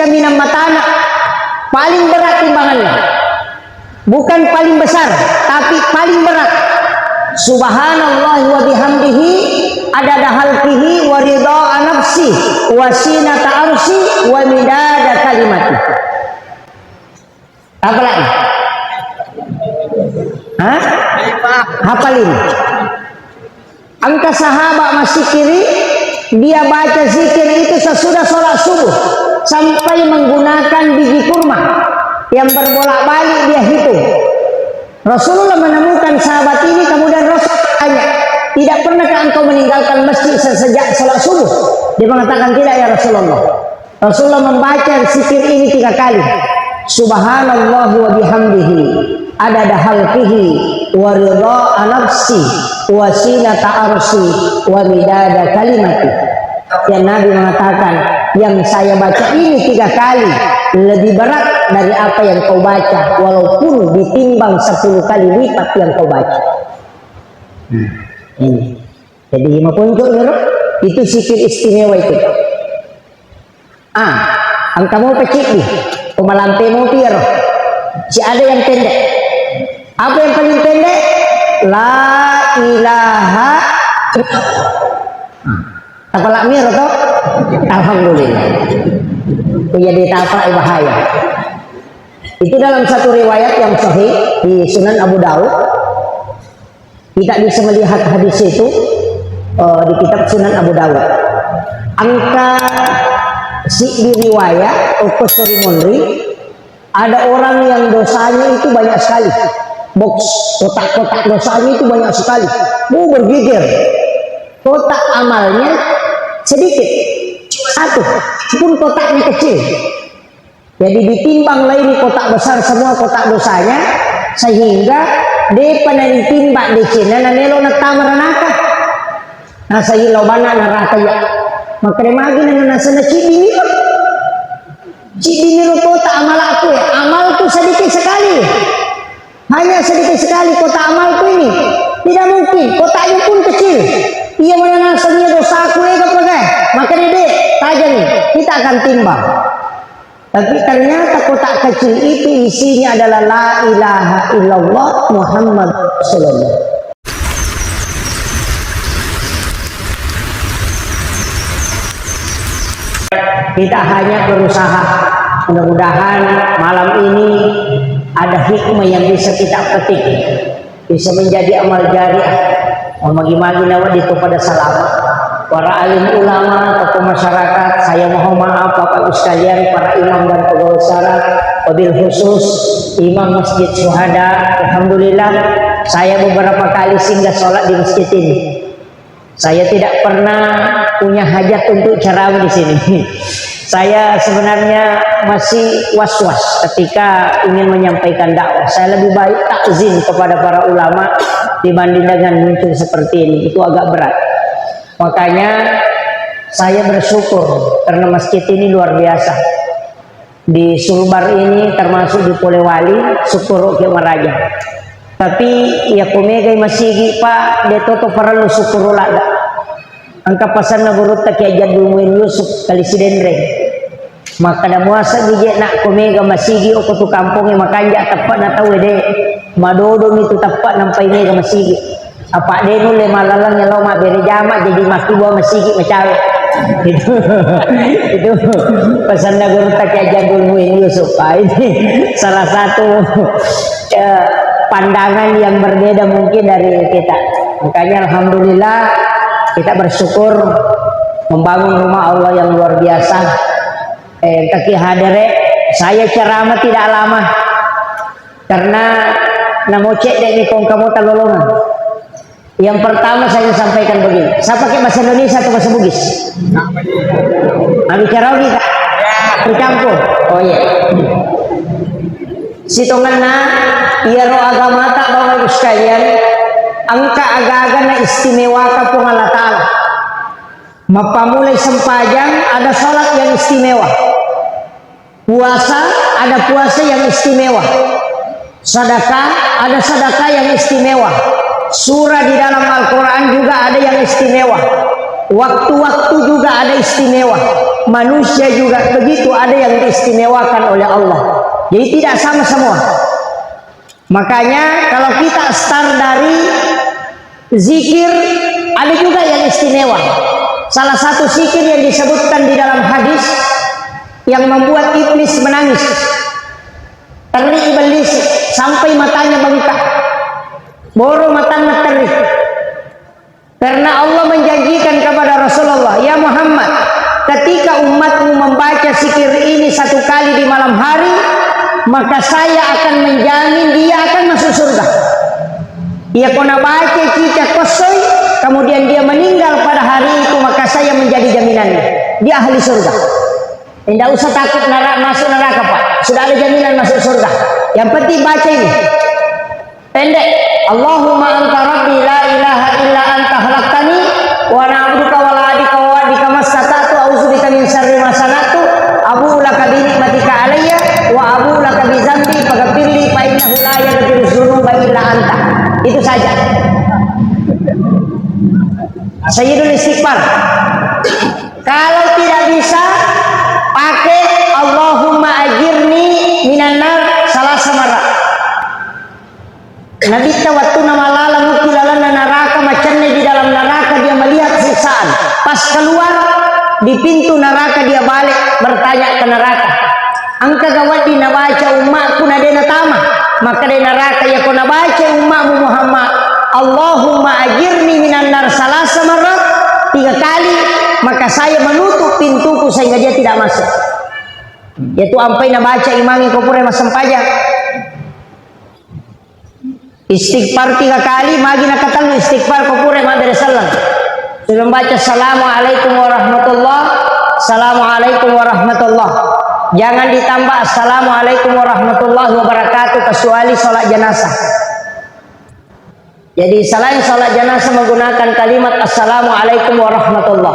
rizqa minam matana, paling berat timbangannya. Bukan paling besar, tapi paling berat. Subhanallah wa bihamdihi adada halqihi wa ridha nafsi wa sinata arsi wa midada kalimati. Apa lagi? Hah? Hafalin. Angka sahabat masih kiri, dia baca zikir itu sesudah sholat subuh sampai menggunakan biji kurma yang berbolak-balik, dia hitung. Rasulullah menemukan sahabat ini, kemudian Rasul tanya, tidak pernahkah engkau meninggalkan masjid sejak sholat subuh? Dia mengatakan, tidak ya Rasulullah. Rasulullah membaca zikir ini 3 kali. Subhanallah wa bihamdihi adada halqihi wa ridha nafsi wa sinata arsi wa midada kalimati. Yang Nabi mengatakan, yang saya baca ini 3 kali lebih berat dari apa yang kau baca, walaupun ditimbang 10 kali lipat yang kau baca. Ini jadi 5 puncuk itu zikir istimewa itu. Angka mau pecik nih, pemalampe mau pier. Si ada yang pendek. Apa yang paling pendek? La ilaha apa lak mir atau alhamdulillah. Jadi apa bahaya. Itu dalam satu riwayat yang sahih di Sunan Abu Daud. Kita bisa melihat hadis itu di kitab Sunan Abu Daud. Angka di riwayat Al-Qusri Munri, ada orang yang dosanya itu banyak sekali. Box kotak-kotak dosanya itu banyak sekali. Bergigir. Kotak amalnya sedikit, 1, pun kotaknya kecil. Jadi ditimbang lagi kotak besar semua kotak dosanya, sehingga dia pernah ditimbang di Cina nanelo na tamaranaka. Nasa ilaw bana naraka ya. Makremagi na nasa na cibiniro. Cibiniro kotak amal aku ya. Amalku sedikit sekali. Hanya sedikit sekali kotak amalku ini. Tidak mungkin, kotaknya pun kecil. Ia mana nasanya dosaku ya kepada. Maka dia tajam nih, kita akan timbang. Tapi ternyata kotak kecil itu isinya adalah la ilaha illallah Muhammad Rasulullah. Kita hanya berusaha, mudah-mudahan malam ini ada hikmah yang bisa kita petik, bisa menjadi amal jariah. Magi-magi nawa itu pada selamat. Para alim ulama, tokoh masyarakat, saya mohon maaf Bapak Ibu sekalian, para imam dan pegawai syarat, wabil khusus imam Masjid Syuhada. Alhamdulillah, saya beberapa kali singgah sholat di masjid ini. Saya tidak pernah punya hajat untuk ceramah di sini. Saya sebenarnya masih was-was ketika ingin menyampaikan dakwah. Saya lebih baik takzim kepada para ulama dibanding dengan muncul seperti ini. Itu agak berat. Makanya saya bersyukur karena masjid ini luar biasa. Di Sulbar ini termasuk di Polewali, syukur ke Maraja. Tapi ya kumegay masigi pa deto to perlu syukur lada. Angka pasan na gurut ta kaya jadul mo Yusuf kali si Dendreng. Maka na muasa bije nak kumega masigi o kutu kampung yang makanya tepat na tahu de madodo itu tepat nampai mega masigi. Apa denu le malalang nyalo ma bere jama jadi maki bawa masigi macawe. Itu pesan na gurut ta kaya jadul mo Yusuf. Ini salah satu pandangan yang berbeda mungkin dari kita. Makanya alhamdulillah kita bersyukur membangun rumah Allah yang luar biasa. Kaki hadere, saya ceramah tidak lama karena namo cek dek nikong kamu talolongan. Yang pertama saya sampaikan begini, saya pakai bahasa Indonesia atau bahasa Bugis? Bicara kita bercampur. Oh iya. Sitonganna iaro agama tak bawa sekalian. Angka aga-aga na istimewa ka po Allah Ta'ala. Mapamulay sempajang ada salat yang istimewa. Puasa ada puasa yang istimewa. Sedekah ada sedekah yang istimewa. Surah di dalam Al-Quran juga ada yang istimewa. Waktu-waktu juga ada istimewa. Manusia juga begitu, ada yang diistimewakan oleh Allah. Jadi tidak sama semua. Makanya kalau kita start dari zikir, ada juga yang istimewa. Salah satu zikir yang disebutkan di dalam hadis yang membuat iblis menangis, teri iblis sampai matanya bengkak, boro matanya teri. Karena Allah menjanjikan kepada Rasulullah, ya Muhammad, ketika umatmu membaca zikir ini satu kali di malam hari, maka saya akan menjamin dia akan masuk surga. Ia kena baca kita kosoi, kemudian dia meninggal pada hari itu, maka saya menjadi jaminannya, dia ahli surga. Tidak usah takut masuk neraka, Pak. Sudah ada jaminan masuk surga. Yang penting baca ini. Pendek. Allahumma anta rabbi la ilaha illa anta khalaqtani wa na'buduka wa la adika wa adika masatatu a'udzubika min syarri ma sanatu abu laka bi nikmatika alayya wa abu laka bi dzambi faghfirli fa innahu la yaghfiru dzunuba illa anta. Itu saja. Sayyidul istighfar. Kalau tidak bisa, pakai Allahumma ajirni minan nar salasa marrat. Nabi waktu nama lala mukilalan neraka, macannya di dalam neraka dia melihat siksaan. Pas keluar di pintu neraka dia balik bertanya ke neraka, angka gawat di nabaca umatku nadena tama, maka di neraka ya kau nabaca umatmu Muhammad Allahumma ajirni minan nar salasa marrat 3 kali, maka saya menutup pintuku sehingga dia tidak masuk. Yaitu ampai nabaca imangi kopure masam pajak. Istighfar 3 kali, magi nak katakan istighfar kopure madare salam. Sebelum baca assalamualaikum warahmatullah, assalamualaikum warahmatullah. Jangan ditambah assalamualaikum warahmatullahi wabarakatuh kecuali sholat jenazah. Jadi selain sholat jenazah menggunakan kalimat assalamualaikum warahmatullah.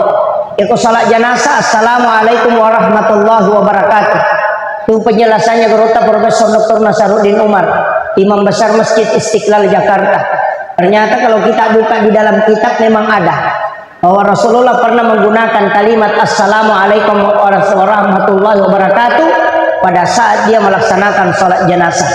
Yaitu sholat jenazah assalamualaikum warahmatullahi wabarakatuh. Itu penjelasannya Guru Profesor Dr. Nasaruddin Umar, Imam Besar Masjid Istiqlal Jakarta. Ternyata kalau kita buka di dalam kitab memang ada bahwa Rasulullah pernah menggunakan kalimat assalamualaikum warahmatullahi wabarakatuh pada saat dia melaksanakan sholat jenazah.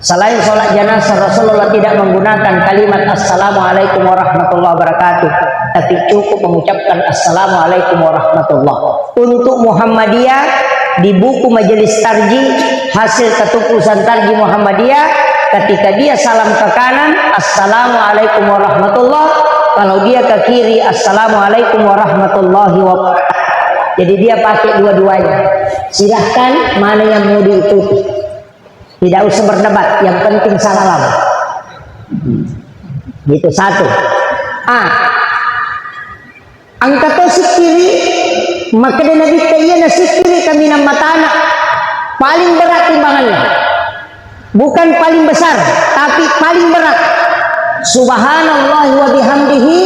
Selain sholat jenazah Rasulullah tidak menggunakan kalimat assalamualaikum warahmatullahi wabarakatuh, tapi cukup mengucapkan assalamualaikum warahmatullahi. Untuk Muhammadiyah di buku Majelis Tarji hasil ketukusan Tarji Muhammadiyah, ketika dia salam ke kanan assalamualaikum warahmatullahi, kalau dia ke kiri assalamualaikum warahmatullahi wabarakatuh. Jadi dia pakai dua-duanya. Silahkan mana yang mau diikuti, tidak usah berdebat, yang penting salam. Gitu satu. Angkat tosik kiri, maka dia Nabi kaya nasi kiri kami nama tanah paling berat timbangannya, bukan paling besar tapi paling berat. Subhanallah wa bihamdihi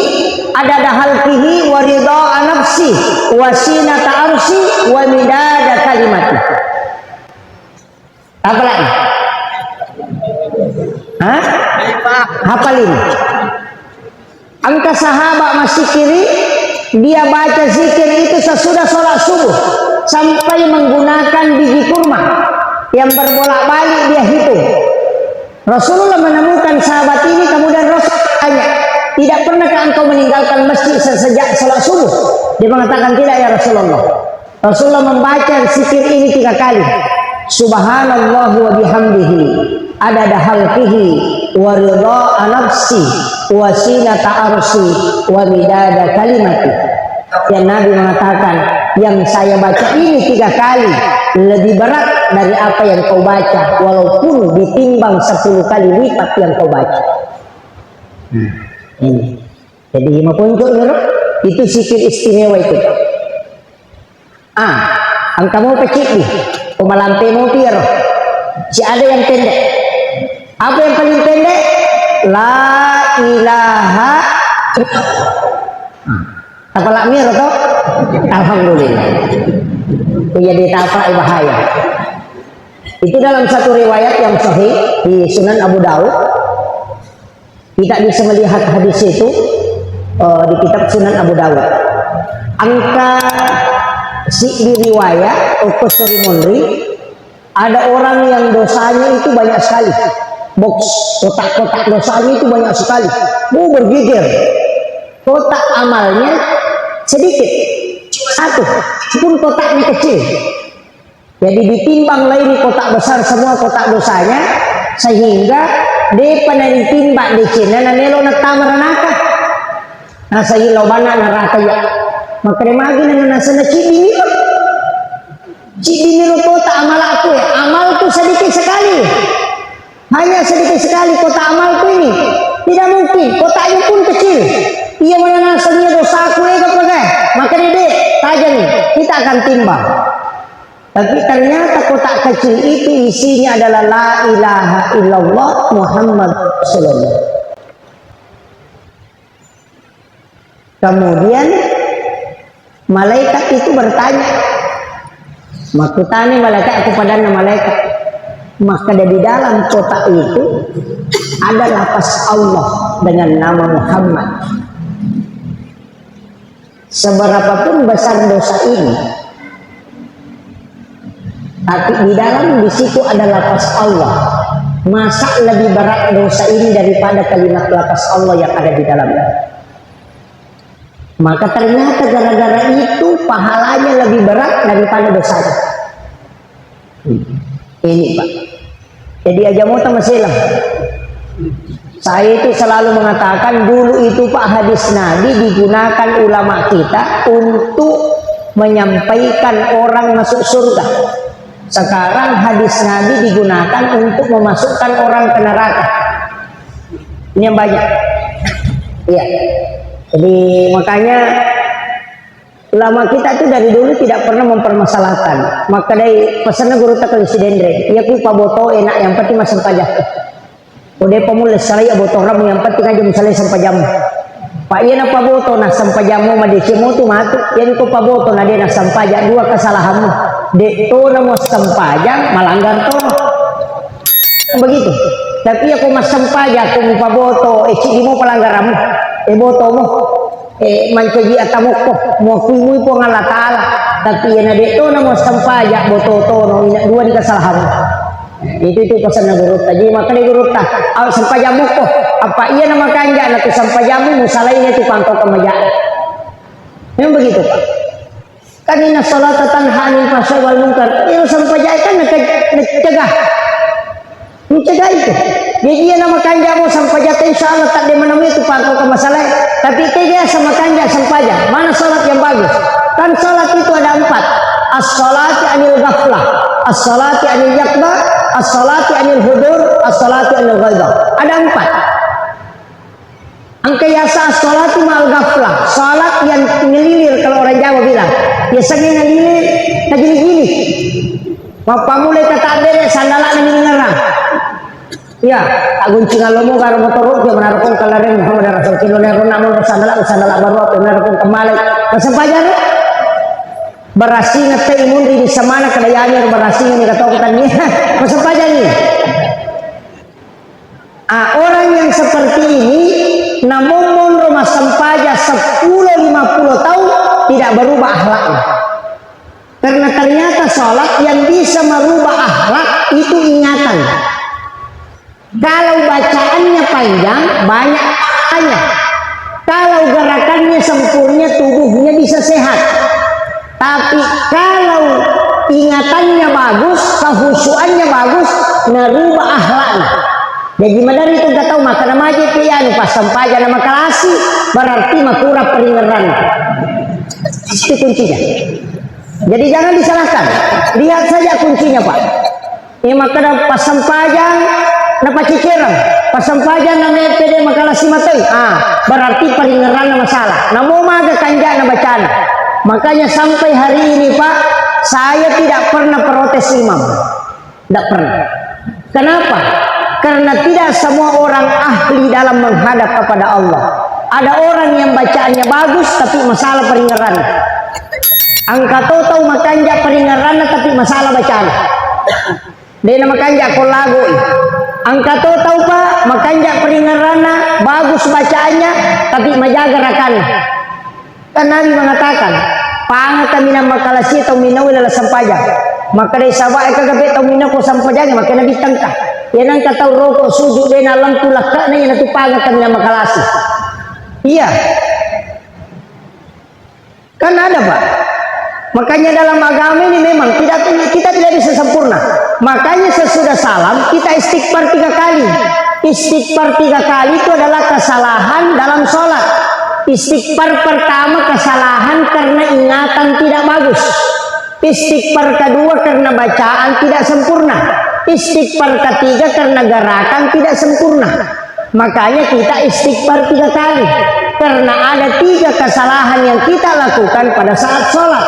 adada halqihi wa ridha nafsi wa sinata arsy wa midada kalimati. Apa lagi? Hafal ini. Angka sahabat masih kiri, dia baca zikir itu sesudah sholat subuh sampai menggunakan biji kurma yang berbolak-balik dia hitung. Rasulullah menemukan sahabat ini, kemudian Rasul tanya, tidak pernahkah engkau meninggalkan masjid sejak sholat subuh? Dia mengatakan tidak ya Rasulullah. Rasulullah membaca zikir ini 3 kali. Subhanallah wa bihamdihi adada halqihi wa ridha nafsi wa sinata arsy wa midada kalimati. Dan Nabi mengatakan, yang saya baca ini 3 kali lebih berat dari apa yang kau baca, walaupun ditimbang 10 kali lipat yang kau baca. Ini jadi 5 poin itu zikir istimewa itu. Angka mau pecik nih, pemalampe mau pier. Si ada yang pendek. Apa yang paling pendek? La ilaha. Apa lak mir atau? Alhamdulillah. Jadi apa bahaya. Itu dalam satu riwayat yang sahih di Sunan Abu Daud. Kita bisa melihat hadis itu. di kitab Sunan Abu Dawud. Angka si riwayat Suri Munri, ada orang yang dosanya itu banyak sekali. Box kotak-kotak dosanya itu banyak sekali. Mau bergigir. Kotak amalnya sedikit. Satu. Pun kotaknya kecil. Jadi ditimbang lagi kotak besar semua kotak dosanya, sehingga dia pernah ditimbang di Cina na nelo na tamaranaka. Nasa ilaw bana narata ya. Makremagi na nasa na cibiniro. Cibiniro kota amal aku ya. Amalku sedikit sekali. Hanya sedikit sekali kota amalku ini. Tidak mungkin. Kotaknya pun kecil. Ia mana nasanya dosaku ya kepada. Makanya deh, tajam nih. Kita akan timbang. Tapi ternyata kotak kecil itu isinya adalah la ilaha illallah Muhammad Rasulullah. Kemudian malaikat itu bertanya, makutani malaikat kepada malaikat, maka di dalam kotak itu ada lafaz Allah dengan nama Muhammad. Seberapapun besar dosa ini, tapi di dalam di situ ada lafaz Allah. Masa lebih berat dosa ini daripada kalimat lafaz Allah yang ada di dalamnya? Maka ternyata gara-gara itu pahalanya lebih berat daripada dosanya. Ini Pak. Jadi aja mau masilah. Saya itu selalu mengatakan dulu itu Pak, hadis Nabi digunakan ulama kita untuk menyampaikan orang masuk surga. Sekarang hadis Nabi digunakan untuk memasukkan orang ke neraka. Ini yang banyak. Iya. Jadi makanya ulama kita itu dari dulu tidak pernah mempermasalahkan. Maka dari pesannya guru tak kalisi ya ku paboto enak yang penting masuk pajak. Udah pemulai saya boto ram yang penting aja misalnya sampai jam. Pak iya na paboto na sampai jamu madecimu tu matu. Yan ku paboto na dia na sampajak dua kesalahanmu. Dek to na mo sampajak malanggar to. Begitu. Tapi aku mas sampajak aku paboto cik mo pelanggaranmu. Boto mo mancaji atamu ko mo kuimu po ng Allah Ta'ala tapi yan na dito na mo sampajak boto to no dua di kesalahan itu pesan na guru tadi maka ni guru ta sampajak mo ko apa iya na makanja na to sampajak mo salay na to pangko kamaja yang begitu Pak. Kanina salat tanha anil fahsya wal munkar yung sampajak kan nagcegah itu. Jadi dia nama kanja mau sampajak insya Allah tak dia menemui itu pangkal ke masalah. Tapi dia sama kanja sampajak. Mana salat yang bagus? Kan salat itu ada 4. As-salati anil ghaflah, as-salati anil yakba, as-salati anil hudur, as-salati anil ghaibah. Ada 4. Angka yasa as-salati mal ghaflah. Salat yang ngelilir kalau orang Jawa bilang. Biasanya ngelilir, ngegini-gini. Mau pamulai kata bere sandalan ini ngerang. Ya, tak guncing alomo karo motor ke menarapun kalaren Muhammad Rasul kilo nero namun sandala baru apa menarapun kembali. Kesempajan berasi ngete imun di semana kedayaannya berasi ini kata ni. Kesempajan ni. Orang yang seperti ini namun rumah sempaja 10-50 tahun tidak berubah akhlaknya. Karena ternyata sholat yang bisa merubah akhlak itu ingatan. Kalau bacaannya panjang, banyak pahalanya. Kalau gerakannya sempurna, tubuhnya bisa sehat. Tapi kalau ingatannya bagus, kehusuannya bagus, merubah akhlaknya. Jadi madari itu gak tahu makan nama aja pian pas sampaja nama kalasi berarti makura peringeran. Itu kuncinya. Jadi jangan disalahkan. Lihat saja kuncinya Pak. Ini maka pas sampaja napa cicirang pas sampaja na pede makalasi matay. Berarti peringeran na masalah. Namo maga kanja na bacaan. Makanya sampai hari ini Pak, saya tidak pernah protes imam. Tidak pernah. Kenapa? Karena tidak semua orang ahli dalam menghadap kepada Allah. Ada orang yang bacaannya bagus tapi masalah peringeran. Angka tahu makanja peringeran tapi masalah bacaan. Dia makanja ko lagu. Angka tahu Pak, makanya peringarana bagus bacaannya, tapi majaga rakan. Kan Nabi mengatakan, pangata minam makalasi atau minau adalah sampaja. Maka dari sahabat kagabe atau minau ko sampaja, maka Nabi tangka. Yan ang kataw rokok sujud din alam tulak ka na yan at pangata minam makalasi. Iya. Kan ada Pak. Makanya dalam agama ini memang kita tidak bisa sempurna. Makanya sesudah salam kita istighfar 3 kali. Istighfar 3 kali itu adalah kesalahan dalam sholat. Istighfar pertama kesalahan karena ingatan tidak bagus. Istighfar kedua karena bacaan tidak sempurna. Istighfar ketiga karena gerakan tidak sempurna. Makanya kita istighfar 3 kali. Karena ada 3 kesalahan yang kita lakukan pada saat sholat.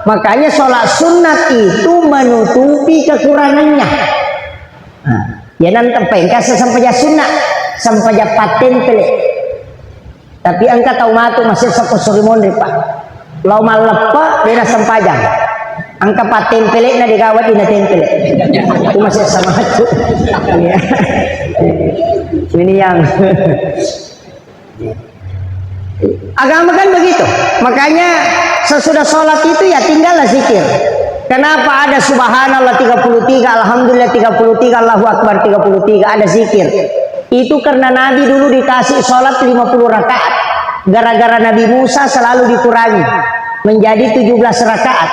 Makanya sholat sunat itu menutupi kekurangannya. Ya nanti pengkas sampai sunat, sampai paten pele. Tapi angka tahu matu masih soko sorimon Pak. Lau malepa dia sampajang. Angka paten pele na digawat ina tempele. Itu masih sama itu. Ini yang agama kan begitu. Makanya sesudah sholat itu ya tinggallah zikir. Kenapa ada subhanallah 33, alhamdulillah 33, Allahu akbar 33, ada zikir. Itu karena Nabi dulu dikasih sholat 50 rakaat. Gara-gara Nabi Musa selalu dikurangi menjadi 17 rakaat.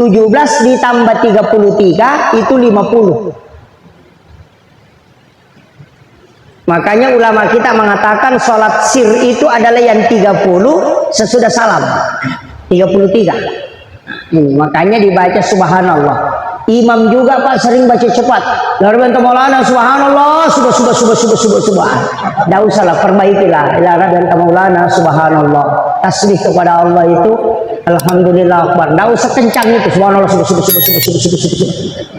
17 ditambah 33 itu 50. Makanya ulama kita mengatakan sholat sir itu adalah yang 30 sesudah salam. 33. Makanya dibaca subhanallah. Imam juga Pak sering baca cepat. Lalu bantu Maulana subhanallah, subhanallah. Tidak usahlah, perbaikilah. Lalu bantu Maulana subhanallah. Tasbih kepada Allah itu alhamdulillah akbar. Tidak usah kencang itu subhanallah,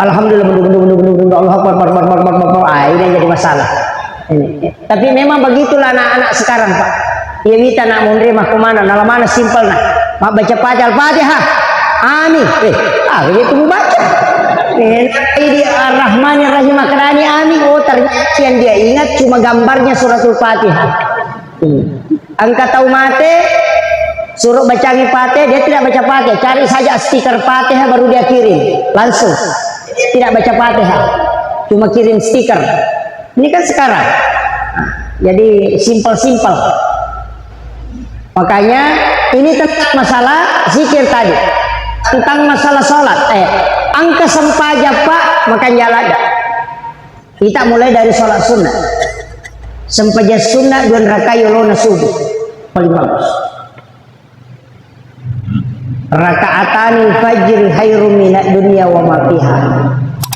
alhamdulillah, Allah akbar. Ini jadi masalah. Tapi memang begitulah anak-anak sekarang Pak. Ya kita nak mau nerima kemana? Nama mana simpel nak? Mak baca Al-Fatihah. Amin. Begitu baca. Ini Ar-Rahmanir Rahim Akrani amin. Oh ternyata yang dia ingat cuma gambarnya suratul Fatihah. Angkat tahu mate, suruh bacangi Fatihah, dia tidak baca Fatihah. Cari saja stiker Fatihah baru dia kirim. Langsung. Tidak baca Fatihah. Cuma kirim stiker. Ini kan sekarang. Jadi simpel-simpel. Makanya ini tentang masalah zikir tadi. Tentang masalah sholat. Angka sempaja Pak, makanya ada. Kita mulai dari sholat sunnah. Sempaja sunnah 2 rakaat yolona subuh. Paling bagus. Rakaatani fajr khairum minad dunya wa ma fiha.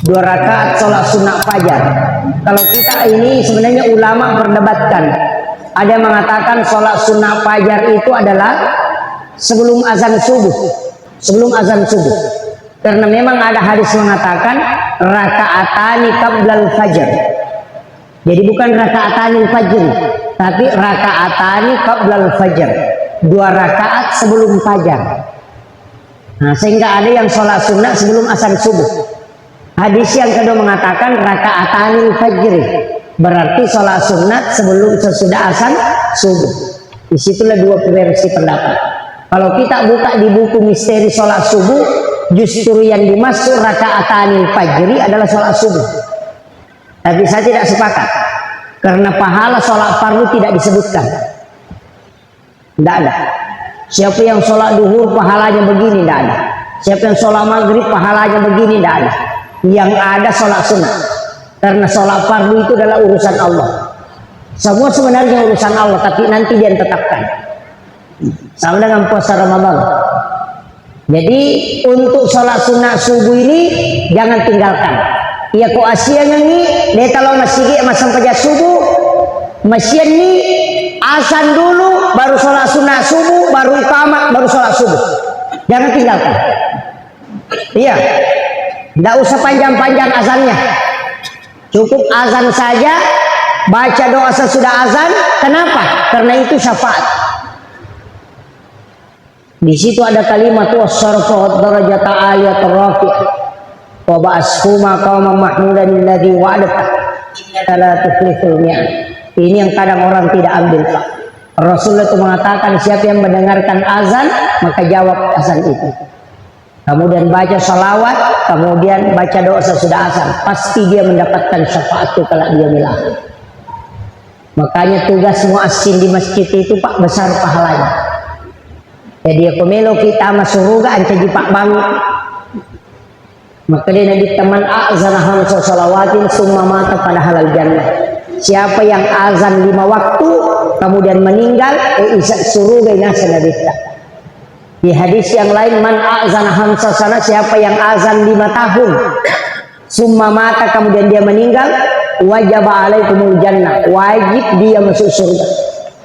2 rakaat sholat sunnah fajar. Kalau kita ini sebenarnya ulama berdebatkan. Ada yang mengatakan sholat sunnah fajar itu adalah sebelum azan subuh. Sebelum azan subuh. Karena memang ada hadis mengatakan rakaatani qablal fajar. Jadi bukan rakaatani fajr, tapi rakaatani qablal fajar. 2 rakaat sebelum fajar. Nah, sehingga ada yang sholat sunnah sebelum azan subuh. Hadis yang kedua mengatakan rakaatani fajr. Berarti sholat sunat sebelum sesudah azan subuh. Disitulah 2 versi pendapat. Kalau kita buka di buku misteri sholat subuh, justru yang dimaksud rakaatanil fajri adalah sholat subuh. Tapi saya tidak sepakat. Karena pahala sholat fardu tidak disebutkan. Tidak ada. Siapa yang sholat duhur pahalanya begini, tidak ada. Siapa yang sholat maghrib pahalanya begini, tidak ada. Yang ada sholat sunat. Karena sholat fardu itu adalah urusan Allah. Semua sebenarnya urusan Allah, tapi nanti dia tetapkan. Sama dengan puasa Ramadan. Jadi untuk sholat sunat subuh ini jangan tinggalkan. Ya ko asian ni, dia kalau masih sampai subuh, masih ni azan dulu, baru sholat sunat subuh, baru iqamah, baru sholat subuh. Jangan tinggalkan. Iya, tidak usah panjang-panjang azannya. Cukup azan saja, baca doa sesudah azan. Kenapa? Karena itu syafaat. Di situ ada kalimat wasarfat darajata ayat rafi'ah wa ba'ashuma qauman mahmudan alladhi wa'adata. adalah tuflihul. Ini yang kadang orang tidak ambil, Pak. Rasulullah itu mengatakan siapa yang mendengarkan azan maka jawab azan itu. Kemudian baca salawat, kemudian baca doa sesudah azan, pasti dia mendapatkan syafaat itu kalau dia milah. Makanya tugas muazzin di masjid itu Pak besar pahalanya. Jadi aku melo kita masuk surga ancaji Pak Bang. Maka dia nabi teman azan hamsa salawatin summa mata pada halal jannah. Siapa yang azan 5 waktu kemudian meninggal isa surga nasa nabi. Di hadis yang lain man azan hamsa sana, siapa yang azan 5 tahun summa mata kemudian dia meninggal wajib alaikumul jannah, wajib dia masuk surga.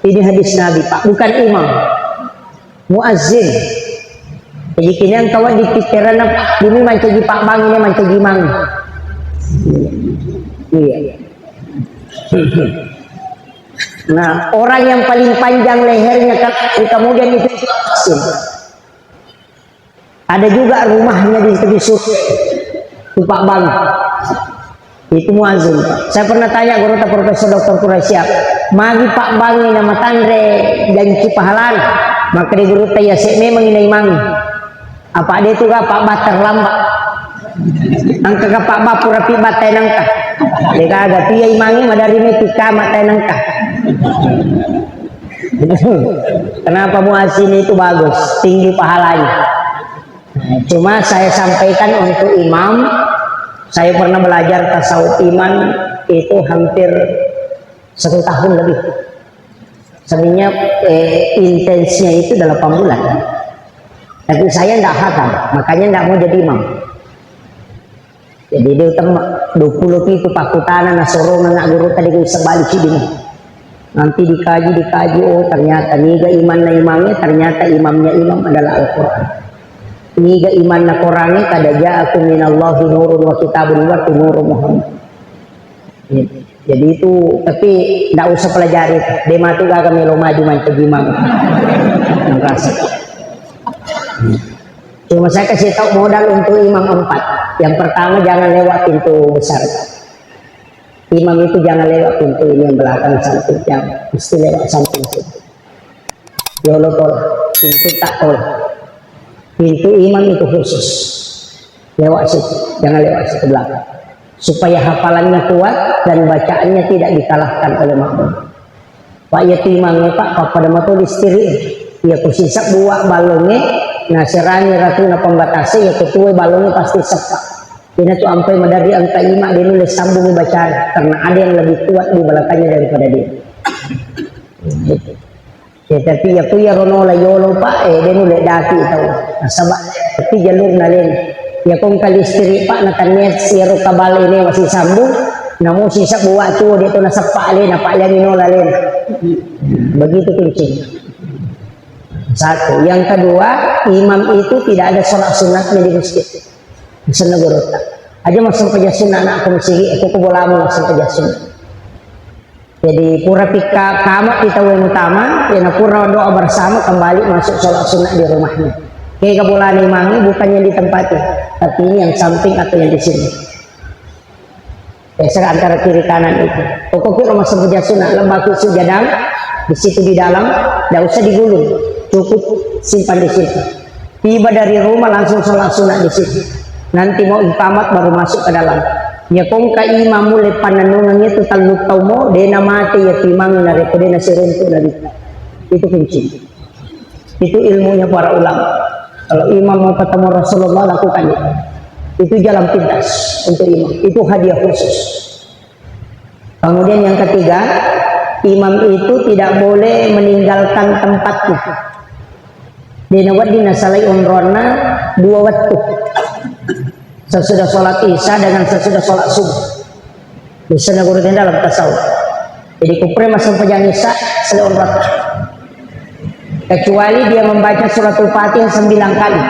Ini hadis Nabi Pak, bukan imam, muazzin. Jadi kini yang kawan di pikiran ini mencegi Pak Bang, ini mencegi Mang. Iya. Nah, orang yang paling panjang lehernya kemudian itu muazzin. Ada juga rumahnya di tepi surga, Pak Bang. Itu muazzin. Saya pernah tanya guru Profesor Dr. Quraisyah, magi Pak Bang ini nama tandre janji pahalan, maka di guru ya memang ini mangi. Apa dia itu Pak Ba terlambat. Angka ke Pak Ba pura pi batai nangka. Dia kagak dia imangi madari metika matai nangka. Kenapa muazzin itu bagus, tinggi pahalanya. Cuma saya sampaikan untuk imam, saya pernah belajar tasawuf iman itu hampir 1 tahun lebih. Sebenarnya intensnya itu 8 bulan. Tapi saya tidak hatam, makanya tidak mau jadi imam. Jadi dia utama 20 itu pakutana nasoro anak guru tadi bisa balik sini. Nanti dikaji, oh ternyata niga iman na imamnya, ternyata imamnya imam adalah Al-Quran. Niga iman na Qurannya kada ja'akum minallahi nurun wa kitabun wa nurun Muhammad. Jadi itu, tapi tidak usah pelajari. Dia matu gak melo maju mancing imam. Merasa. Cuma saya kasih tahu modal untuk imam 4. Yang pertama jangan lewat pintu besar. Imam itu jangan lewat pintu ini yang belakang samping, yang mesti lewat samping situ. Yolo tol, pintu tak tol. Pintu imam itu khusus. Lewat situ, jangan lewat situ belakang. Supaya hafalannya kuat dan bacaannya tidak dikalahkan oleh makmum. Pak ya timangnya Pak pada motor distiri. Ya kusisa buat balongnya, nasirani ratu na pembatasi ya ketua balongnya pasti sepak. Dia tuh sampai madari angka 5 dia nulis sambung bacaan karena ada yang lebih kuat di belakangnya daripada dia. Ya, tapi ya kuya rono la yolo Pak dia nulis daki tahu. Nasabak tapi jalur nalin. Ya kung kalistri Pak nakannya siro kabal ini masih sambung. Namun sisa buat tuh dia tuh nasepak alin apa yang inola alin. Begitu kuncinya. Satu, yang kedua, imam itu tidak ada sholat sunatnya di masjid. Misalnya guru tak, aja masuk pejah sunat anak aku masih, aku bolamu masuk pejah sunat. Jadi pura pika kamat kita yang utama, ya pura doa bersama kembali masuk sholat sunat di rumahnya. Kayak kebulan imamnya bukannya di tempatnya, tapi ini yang samping atau yang di sini. Biasa antara kiri kanan itu. Pokoknya kalau masuk pejah sunat, lembaga sujadang di situ di dalam, tidak usah digulung. Cukup simpan di situ. Tiba dari rumah langsung sholat sunat di situ. Nanti mau iqamat baru masuk ke dalam. Ya kong ka imam mulai pananungannya itu taluk tau mo dena mati ya timang na repo dena siruntu na dito. Itu kunci. Itu ilmunya para ulama. Kalau imam mau ketemu Rasulullah lakukan itu. Itu jalan pintas untuk imam. Itu hadiah khusus. Kemudian yang ketiga, imam itu tidak boleh meninggalkan tempatnya. Dinawat dinasalai umrona 2 waktu. Sesudah sholat isya dengan sesudah sholat subuh. Bisa nagurutin dalam tasawuf. Jadi kupre masuk pejang isya setelah umrah. Kecuali dia membaca suratul Fatihah 9 kali.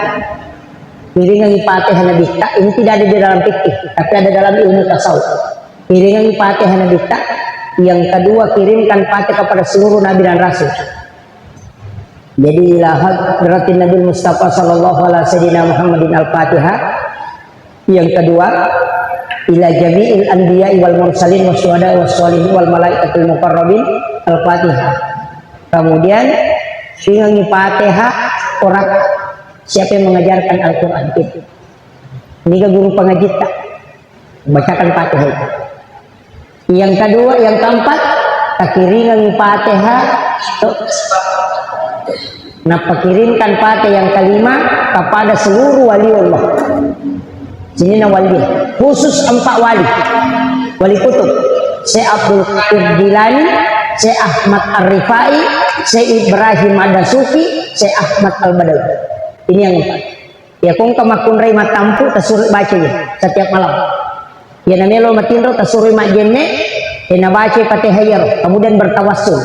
Piringan Fatihah Nabi tak ini tidak ada di dalam fikih, tapi ada dalam ilmu tasawuf. Piringan Fatihah Nabi tak. Yang kedua kirimkan Fatihah kepada seluruh nabi dan rasul. Jadi lahad berarti Nabi Mustafa sallallahu alaihi wasallam Muhammadin al-Fatihah. Yang kedua ila jami'il anbiya'i wal mursalin wasyuhada'i wassalihin wal malaikatil muqarrabin al-Fatihah. Kemudian singangi Fatihah orang siapa yang mengajarkan Al-Quran itu. Ini ke guru pengaji tak bacakan Fatihah itu. Yang kedua, yang keempat, takiringan Fatihah. Nah, pakirimkan Fatihah yang kelima kepada seluruh wali Allah. Sini na wali, khusus 4 wali, wali kutub. Syekh Abdul Qadir Jilani, Syekh Ahmad Ar-Rifai, Syekh Ibrahim Ad-Dasuki, Syekh Ahmad Al-Badawi. Ini yang 4. Ya kung kamakun ray matampu tasuri baca ya setiap malam. Ya namelo matindro tasuri majenne, ya nabaca Fatihah, kemudian bertawassul.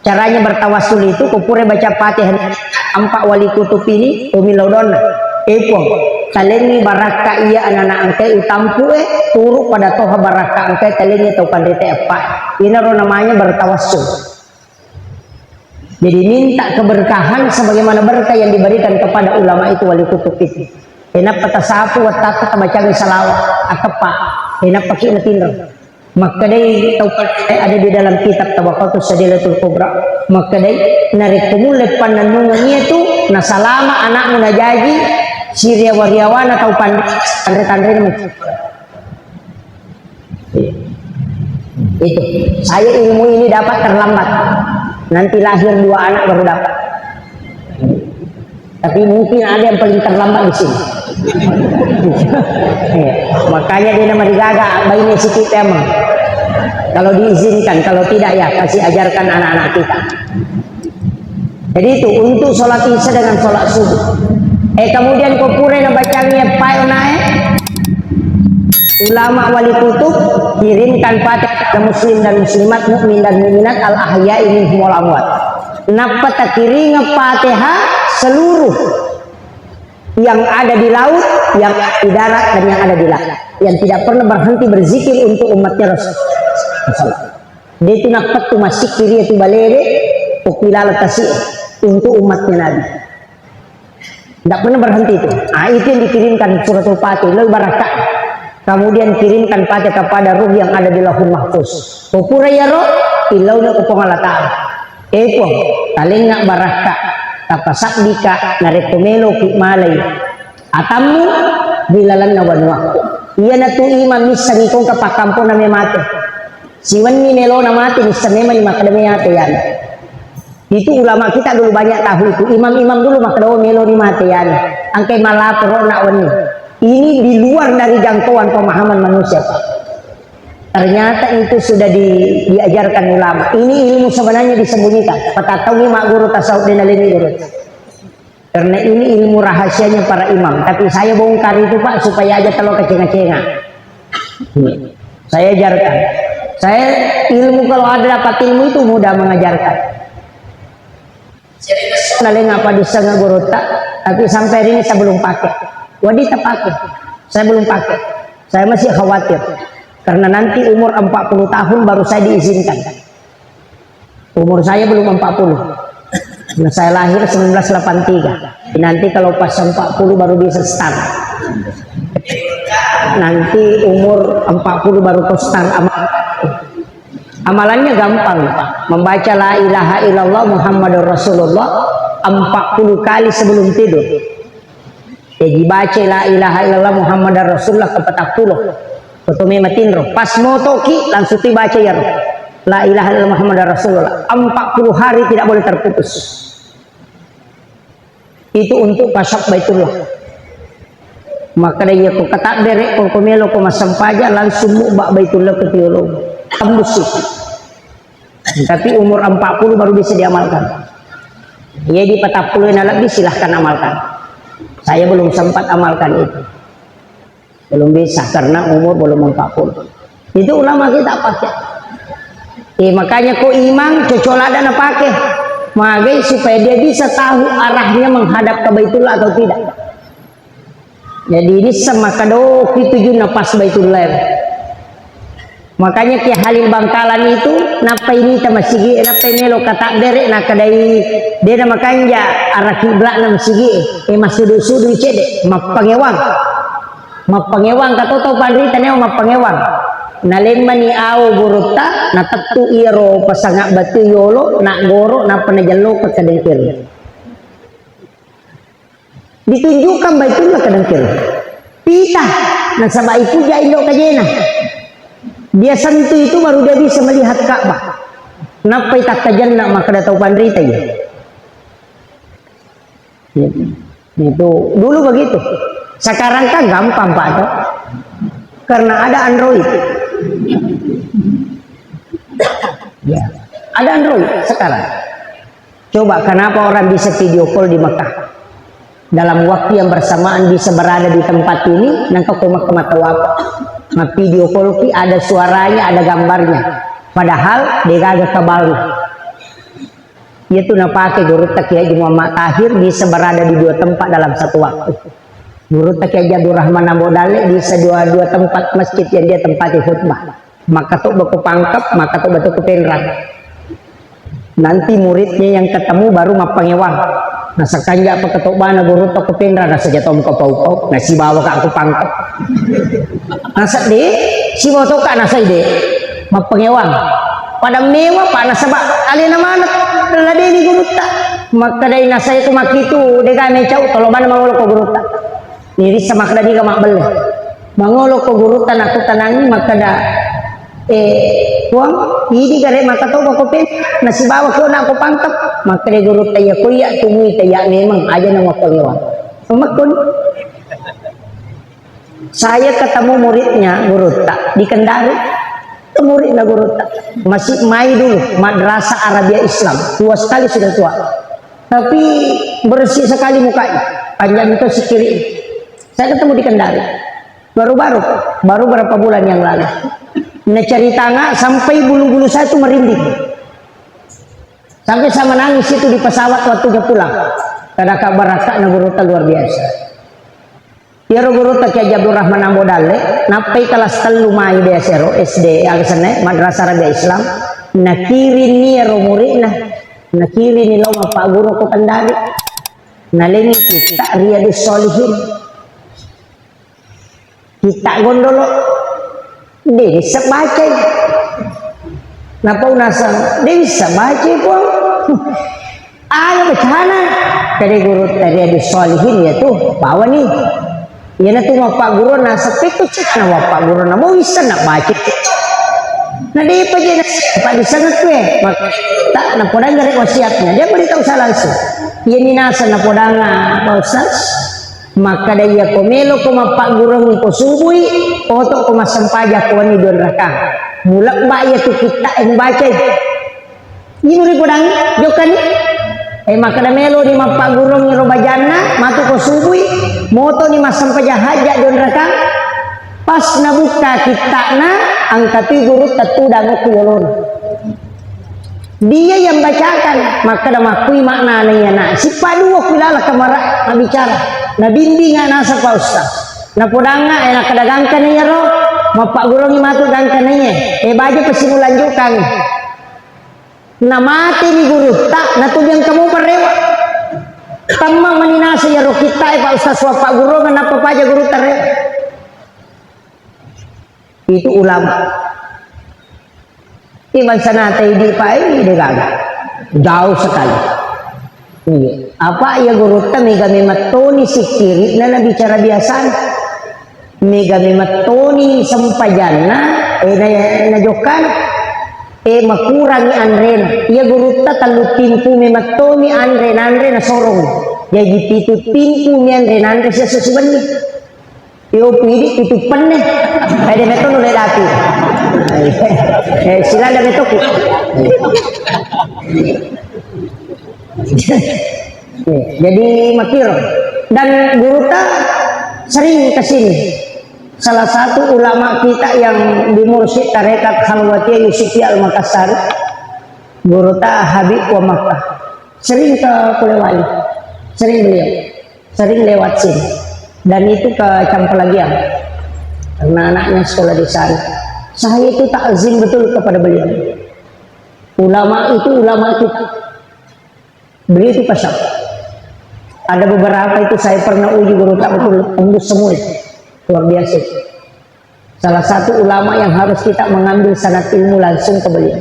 Caranya bertawassul itu kupure baca Fatihah 4 wali kutub ini umilaudona. Epong talengi baraka iya anak-anak angkai utampu turu pada toha baraka angkai talengi tau pandete apa. Ini namanya bertawassul. Jadi minta keberkahan sebagaimana berkah yang diberikan kepada ulama itu wali kutub itu. Enak patasapu watata tabacang salawat akapa. Enak pakai natinro. Maka day tau ada di dalam kitab Tabaqatus Sadilatul Kubra. Maka day narik kumulek pananungannya itu nasalama anakmu najaji Syria wariawana tau pandre-tandre itu. Saya ilmu ini dapat terlambat. Nanti lahir 2 anak baru dapat. Tapi mungkin ada yang paling terlambat di sini. Makanya dia nama digaga bayinya sikit emang. Kalau diizinkan, kalau tidak ya kasih ajarkan anak-anak kita. Jadi itu untuk sholat isya dengan sholat subuh. Kemudian kau pura na bacanya payonae ulama wali kutub kirimkan Fatihah muslim dan muslimat mukmin dan mukminat al ahya'i minhum wal amwat. Napa takiringa Fatihah seluruh yang ada di laut, yang di darat dan yang ada di langit, yang tidak pernah berhenti berzikir untuk umatnya Rasul. Dia itu napa tu masih kiri itu balere ukilala tasih untuk umatnya Nabi. Tidak pernah berhenti itu. Itu yang dikirimkan suratul Fatihah lalu barakah. Kemudian kirimkan Fatihah kepada ruh yang ada di Lauhul Mahfuz. Pupura ya roh ilauna upong Allah Ta'ala. Eko talinga barakah tapasakdika narekomelo ki malay. Atamu bilalan na wanwako. Iya na tu imam misan ikong kapakampo na may mate. Siwan ni nelo na mate misan naman yung makadami yate yan. Itu ulama kita dulu banyak tahu itu. Imam-imam dulu makadaw melo ni mate yan. Ang kay malapro na wani. Ini di luar dari jangkauan pemahaman manusia. Ternyata itu sudah diajarkan ulama. Ini ilmu sebenarnya disembunyikan. Patatawi mak guru tasawuf dan alim guru. Karena ini ilmu rahasianya para imam. Tapi saya bongkar itu Pak supaya aja kalau kecenga-cenga. Saya ajarkan. Saya ilmu kalau ada dapat ilmu itu mudah mengajarkan. Lalu ngapa disangga guru tak, tapi sampai hari ini saya belum pakai. Wadita pakai, saya belum pakai. Saya masih khawatir karena nanti umur 40 tahun baru saya diizinkan. Umur saya belum 40. Nah, saya lahir 1983. Nanti kalau pas 40 baru bisa start. Nanti umur 40 baru start amal. Amalannya gampang, Pak. Membaca la ilaha illallah Muhammadur Rasulullah 40 kali sebelum tidur. Jadi baca la ilaha illallah Muhammadur Rasulullah ke 40. Potome matinro. Pas motoki langsung dibaca ya. La ilaha illallah Muhammadur Rasulullah. 40 hari tidak boleh terputus. Itu untuk pasak Baitullah. Maka dia ko kata derek ko komelo ko masampaja langsung mubak Baitullah ke teolog. Tembus itu. Tapi umur 40 baru bisa diamalkan. Ya di 40 lebih silahkan amalkan. Saya belum sempat amalkan itu. Belum bisa karena umur belum 40. Itu ulama kita pakai. Makanya kok imam cocoladan pakai. Magai supaya dia bisa tahu arahnya menghadap ke Baitullah atau tidak. Jadi ini sama kado itu napas Baitullah. Makanya Ki Halil Bangkalan itu napa ini tamasigi napa melo kata derek nak kadai dia nama kanja arah kiblat nama sigi masudu-sudu cede mapangewang mapangewang katoto pandrita neo mapangewang nalemma ni awo guruta na tattu iro pasanga batu yolo na goro na panajalo kadengkir. Ditunjukkan baitullah kadengkir. Pita na sabay puja ilo kajena. Dia sentuh itu baru dia bisa melihat Ka'bah. Napay takkajan na makadataw pandrita ya. Itu dulu begitu. Sekarang kan gampang Pak tuh. Karena ada Android. Ya, ada Android sekarang. Coba kenapa orang bisa video call di Mekah? Dalam waktu yang bersamaan bisa berada di tempat ini, nangkau ke mata waktu. Nah, video call ki ada suaranya, ada gambarnya. Padahal dia gak kabalnya. Itu napake guru Kiai Muhammad Tahir bisa berada di dua tempat dalam satu waktu. Guru Kiai Abdul Rahman Ambodale bisa dua tempat masjid yang dia tempati khutbah. Maka tuh baku pangkep, maka tuh batu kepenran. Nanti muridnya yang ketemu baru mapangewang. Nah sekanja apa ketuk bana guru tuh kepenran, nah saja tom kau nah si bawa ke aku pangkep. Nah sedih, si bawa tuh kak nasa ide mapangewang. Pada mewah pak nasa bak alina mana lade di guru tak. Maka dari nasa itu makitu dega mecau tolo bana mangolo ko guru tak. Niri sama kada diga mak belle. Mangolo ko guru tan aku tanangi maka da kuang ini gare maka to ko pen nasi bawa ko na aku pangkep maka de guru taya kuya tumui taya memang aja nama pengewang. Pemakun. Saya ketemu muridnya guru tak di Kendari. Muridnya guru tak masih main dulu madrasah Arabia Islam, tua sekali sudah tua. Tapi bersih sekali mukanya, panjang itu sekiri. Saya ketemu di Kendari. Baru berapa bulan yang lalu. Nah cerita nggak sampai bulu-bulu saya itu merinding. Sampai saya menangis itu di pesawat waktunya pulang. Karena kabar raka guru luar biasa. Ya guru Kiai Abdul Rahman Ambodale, napai kelas telu mai desero SD yang sana madrasah Arabia Islam. Nakiri ni murid nakiri ni lo Pak Guru ko Kendari. Nalengi kita Riyadus Shalihin. Kita gondolo dia bisa baca. Napa unasa dia bisa baca po. Ada bacana dari guru Riyadus Shalihin ya tuh bawa nih. Ya na tuh Pak Guru na sapik tuh cek na Pak Guru na mau bisa nak baca. Nah dia apa je Pak disangat tuh maka tak na podang dari wasiatnya dia beritahu saya langsung. Ia ni nasa na podang Pak Ustaz maka dia komelo ko Pak Guru ni ko subui oto ko masampaja ko ni don raka. Mulak ba ya tuh kita yang baca. Ini muri podang jokan maka da melo ni Pak Guru ni robajana matu ko subui moto ni masam pajahajak don raka pas nabuka kita na angkati guru tatu dango kulon dia yang bacakan maka da makui makna na na si paduo kulala kamara na bicara na bimbingan nasa Pak Ustaz na podanga na kadagangkan niya ro Pak Guru ni matu dangkan niya baja pasimulanjukan na mati ni guru tak na tubyang kamu parewa tamang maninasa ya roh kita Pak Ustaz wa Pak Guru kenapa paja guru tarewa itu ulama iman sana di pai degaga jauh sekali apa ya guru ta mega mematoni sikiri na bicara biasa mega mematoni sampajana na jokan makurangi andren ya guru ta talu timpu mematoni andren na sorong ya gitu timpu ni andren siya susuban ni yo pili tutupan nih ada meto nule dati sila ada meto ku jadi makir dan guru ta sering kesini salah satu ulama kita yang di Mursyid Tarekat Khalwatiyah Yusufi Al-Makassar guru ta Habib wa Makkah sering ke Kulewali sering beliau sering lewat sini dan itu ke Campelagian karena anaknya sekolah di sana. Saya itu takzim betul kepada beliau. Ulama itu ulama kita. Beliau itu pasal. Ada beberapa itu saya pernah uji guru tak betul tembus semua itu. Luar biasa. Salah satu ulama yang harus kita mengambil sanad ilmu langsung ke beliau.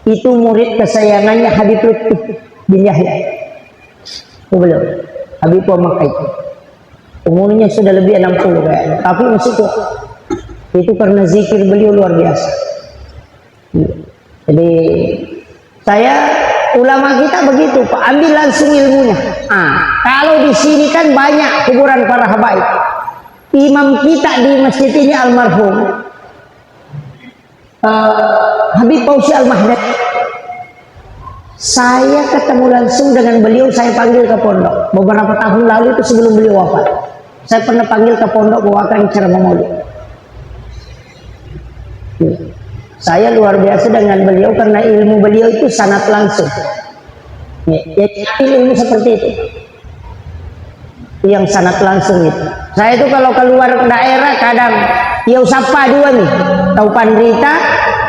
Itu murid kesayangannya Habib Lutfi bin Yahya. Beliau Habib Makkah itu. Umurnya sudah lebih 60 kayaknya, tapi masih kuat. Itu karena zikir beliau luar biasa. Jadi saya ulama kita begitu, Pak, ambil langsung ilmunya. Kalau di sini kan banyak kuburan para habaib. Imam kita di masjid ini almarhum Habib Fauzi Al-Mahdad. Saya ketemu langsung dengan beliau, saya panggil ke pondok beberapa tahun lalu itu sebelum beliau wafat. Saya pernah panggil ke pondok bawakan ceramah maulid. Saya luar biasa dengan beliau karena ilmu beliau itu sangat langsung. Ya, ilmu seperti itu. Yang sangat langsung itu. Saya itu kalau keluar daerah kadang ya sapa dua nih, tahu Pandrita,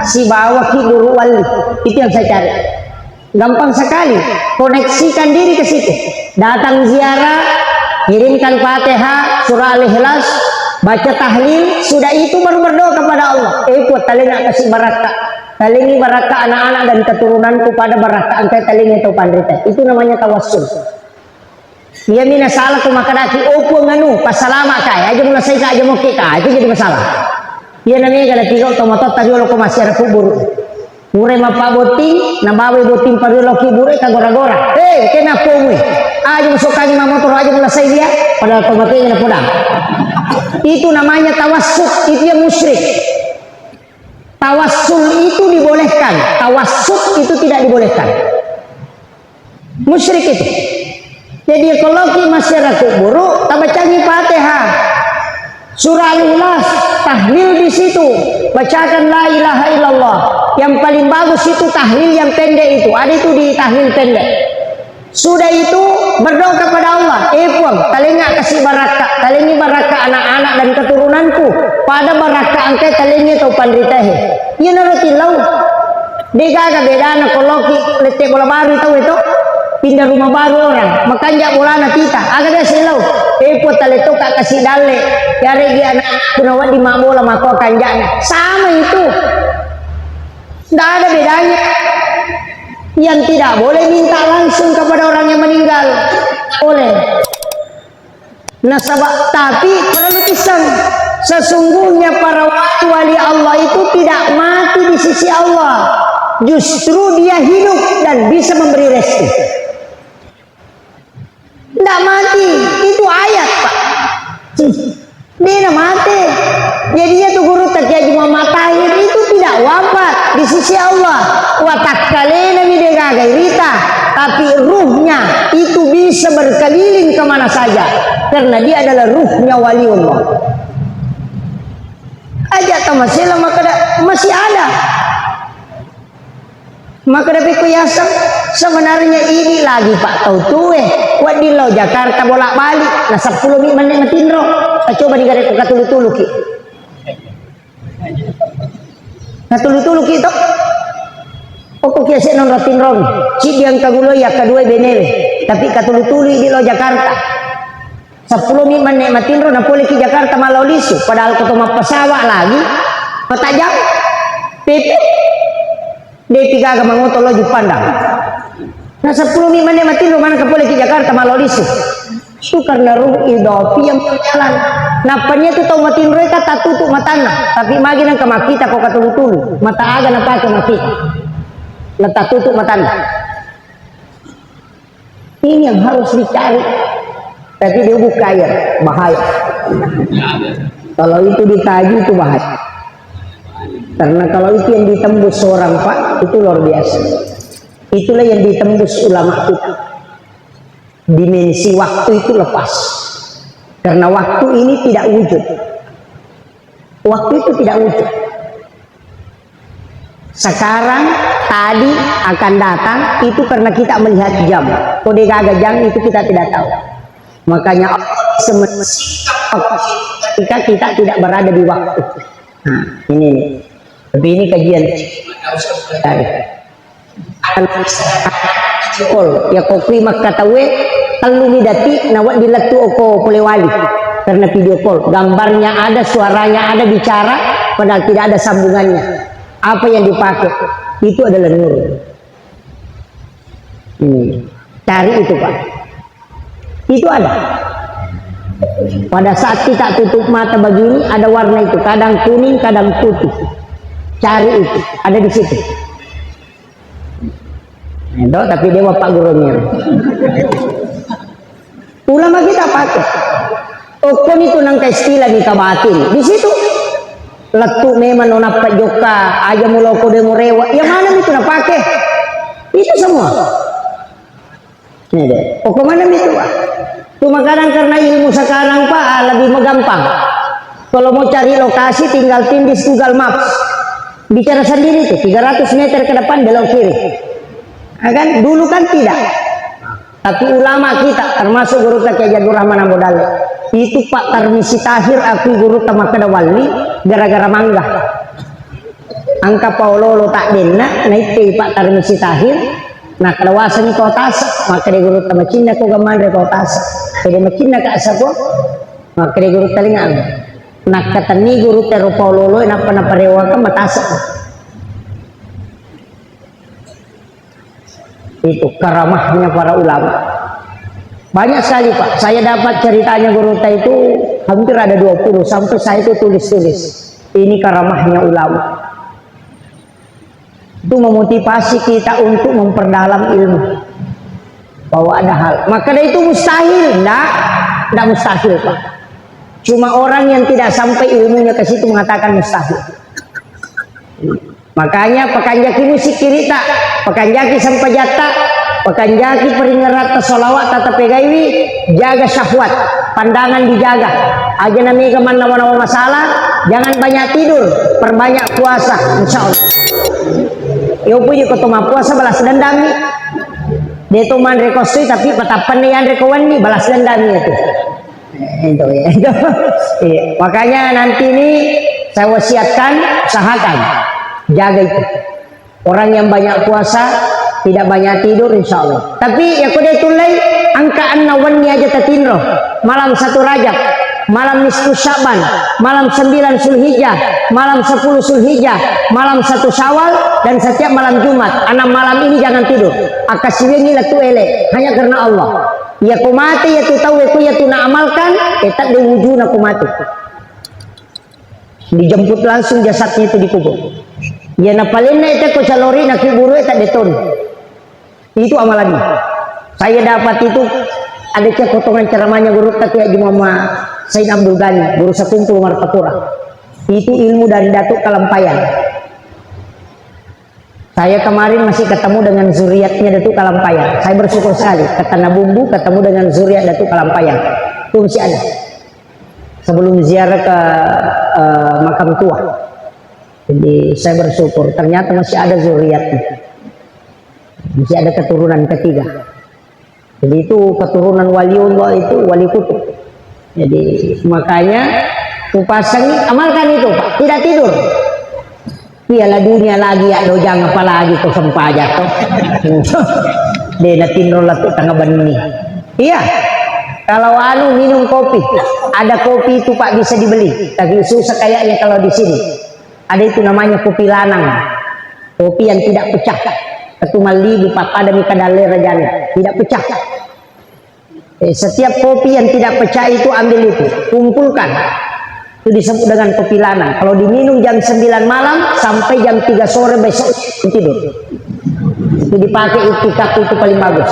si bawa Ki Guru Wali. Itu yang saya cari. Gampang sekali, koneksikan diri ke situ. Datang ziarah, kirimkan Fatihah, surah Al-Ikhlas, baca tahlil, sudah itu baru berdoa kepada Allah. Ikut talinga kasih barakah. Talingi barakah anak-anak dan keturunanku pada barakah angkai talingi tahu Pandrita. Itu namanya tawassul. Ia mina salah ku makadaki opo nganu pasalama kaya aja mulai saya aja mau kita itu jadi masalah. Ia namanya kada tiga otomatis tadi lo masih ada kubur. Mure mapa boting na bawe boting pari lo kubur ka gora-gora. Kenapa umi? Aja masuk kaki motor aja mulai saya dia pada otomatis na podang. Itu namanya tawassul, itu yang musyrik. Tawassul itu dibolehkan, tawassut itu tidak dibolehkan. Musyrik itu. Jadi kalau kita masyarakat buruk, tak bacangi Fatihah, surah Al-Ikhlas, tahlil di situ, bacakan la ilaha illallah. Yang paling bagus itu tahlil yang pendek itu, ada itu di tahlil pendek. Sudah itu berdoa kepada Allah, talinga kasih barakah, talingi barakah anak-anak dan keturunanku, pada barakah angkai talingi atau Pandritahe. Ia naruti lau, degaga bedana kalau kita letek bola baru itu. Pindah rumah baru orang, makanya bola anak kita. Agak dah silau, taleto kak kasih dale, cari dia anak kunawat di mak bola mako kanjanya. Sama itu, tidak ada bedanya. Yang tidak boleh minta langsung kepada orang yang meninggal, boleh. Nasabah, tapi perlu pisang. Sesungguhnya para wali Allah itu tidak mati di sisi Allah, justru dia hidup dan bisa memberi rezeki. Tidak mati, itu ayat Pak. Dia mati. Jadinya tuh guru Kiai Muhammad Tahir itu tidak wafat di sisi Allah. Watak kalena midegagai rita, tapi ruhnya itu bisa berkeliling kemana saja karena dia adalah ruhnya waliullah. Ajak tamasila masih ada. Maka dapat kuyasam sebenarnya ini lagi Pak tahu tuh wadilo Jakarta bolak-balik nah 10 menit matinro. Coba digarek katulu-tulu ki. Katulu-tulu ki itu. Pokok kiasi non ratinro. Si diang kagulo ya kedua benewe. Tapi katulu-tulu di lo Jakarta. 10 menit matinro na boleh ki Jakarta malau lisu. Padahal ketemu pesawat lagi. Kota jauh. Pipit. Dia tiga agama ngotot lo dipandang. Nah 10 menit mati rumah ke boleh ke Jakarta malu lisu. Itu karena ruh idopi yang berjalan. Napanya itu tahu mati mereka tak tutup matanya. Tapi magi nang kemakita kau katulu-tulu. Mata aga napa ke makita. Letak tutup matanya. Ini yang harus dicari. Tapi dia buka air bahaya. Kalau itu dikaji itu bahaya. Karena kalau itu yang ditembus seorang Pak, itu luar biasa. Itulah yang ditembus ulama kita. Dimensi waktu itu lepas. Karena waktu ini tidak wujud. Waktu itu tidak wujud. Sekarang, tadi, akan datang, itu karena kita melihat jam. Kode gagah jam itu kita tidak tahu. Makanya ketika kita tidak berada di waktu. Nah, ini. Tapi ini kajian dari ya kopi mak katawe telu midati nawat dilatu oko polewali karena video call, gambarnya ada, suaranya ada, bicara, padahal tidak ada sambungannya. Apa yang dipakai? Itu adalah nur. Cari itu Pak. Itu ada. Pada saat kita tutup mata begini, ada warna itu, kadang kuning, kadang putih. Cari itu, ada di situ. Itu tapi dia bapak gurunya. Ulama kita pakai. Okon itu nang istilah ni kabatin. Di situ letuk memang nona pak joka, aja muloko demo rewa. Yang mana itu nak pakai? Itu semua. Ini deh. Pokok mana itu Pak? Cuma kadang karena ilmu sekarang Pak lebih gampang. Kalau mau cari lokasi tinggal tindis Google Maps. Bicara sendiri tuh 300 meter ke depan belok kiri. Kan dulu kan tidak. Tapi ulama kita termasuk guru kita Kiai Jadur Rahman Abodal itu Pak Tarmisi Tahir aku guru Tamakada Wali gara-gara mangga. Angka Paulolo tak denna naik Pak Tarmisi Tahir. Nah kedawasan kau tas maka dia guru tama Cina kau gaman kau tas. Jadi macina ka asa ko maka dia guru talingan. Nah kata ni guru teru Paulolo napa napa rewa ka matasa. Itu karamahnya para ulama. Banyak sekali Pak. Saya dapat ceritanya guru itu hampir ada 20 sampai saya itu tulis-tulis. Ini karamahnya ulama. Itu memotivasi kita untuk memperdalam ilmu. Bahwa ada hal. Maka dari itu mustahil, enggak mustahil Pak. Cuma orang yang tidak sampai ilmunya ke situ mengatakan mustahil. Makanya pakanjaki musik kirita, pakanjaki sampajata, pakanjaki peringerat solawat tata pegaiwi, jaga syahwat, pandangan dijaga. Aja namanya kemana-mana masalah, jangan banyak tidur, perbanyak puasa, insya Allah. Yo punya ketoma puasa balas dendam nih. Dia tuh man rekostri tapi petapan nih yang rekowan nih balas dendam nih itu. Itu ya. Iya. Makanya nanti ini saya wasiatkan, usahakan. Jaga itu. Orang yang banyak puasa, tidak banyak tidur insya Allah. Tapi ya kuda tulai angkaan nawannya aja tatinro. Malam 1 Rajab, malam nisfu Syaban, malam 9 Zulhijjah, malam 10 Zulhijjah, malam 1 Syawal dan setiap malam Jumat. 6 malam ini jangan tidur. Akasiwengi latu ele hanya karena Allah. Ya kumati ya tu tahu ya tu nak amalkan, tak diwujud nak kumati. Dijemput langsung jasadnya itu dikubur. Ya napalin na itu ko calori na kiburu tak deton. Itu amalannya. Saya dapat itu ada potongan ceramahnya guru Takia Jumama Said Abdul Ghani, guru Sakumpul Martapura. Itu ilmu dari Datuk Kalampayan. Saya kemarin masih ketemu dengan zuriatnya Datuk Kalampayan. Saya bersyukur sekali. Ketana Bumbu ketemu dengan zuriat Datuk Kalampayan. Itu masih ada. Sebelum ziarah ke makam tua. Jadi saya bersyukur ternyata masih ada zuriatnya, masih ada keturunan ketiga. Jadi itu keturunan waliullah itu wali kutub. Jadi makanya kupasang amalkan itu Pak, tidak tidur. Piala dunia lagi ya dojang apalagi kau sempaja kau. Dia tinro latuk tengah bani. Iya. Kalau minum kopi, ada kopi itu Pak bisa dibeli. Tapi susah kayaknya kalau di sini. Ada itu namanya kopi lanang, kopi yang tidak pecah. Ketumali bupapada mikadale rajana, tidak pecah. Setiap kopi yang tidak pecah itu ambil itu, kumpulkan. Itu disebut dengan kopi lanang. Kalau diminum jam 9 malam sampai jam 3 sore besok tidur. Itu dipakai itikaf itu paling bagus.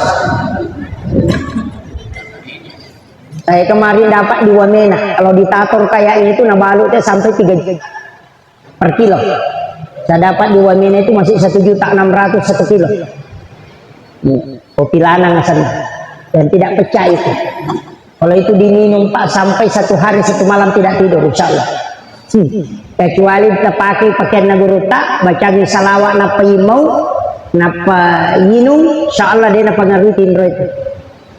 Saya kemarin dapat di Wamena, kalau ditator kayak itu nabalutnya sampai 3 per kilo. Saya dapat di Wamena itu masih 1.600.000 1 kilo. Kopi lanang sana dan tidak pecah itu. Kalau itu diminum Pak sampai 1 hari 1 malam tidak tidur insya Allah. Kecuali kita pakai pakaian naguruta, baca salawat napa imau, napa yinum, insya Allah dia napa ngarutin itu.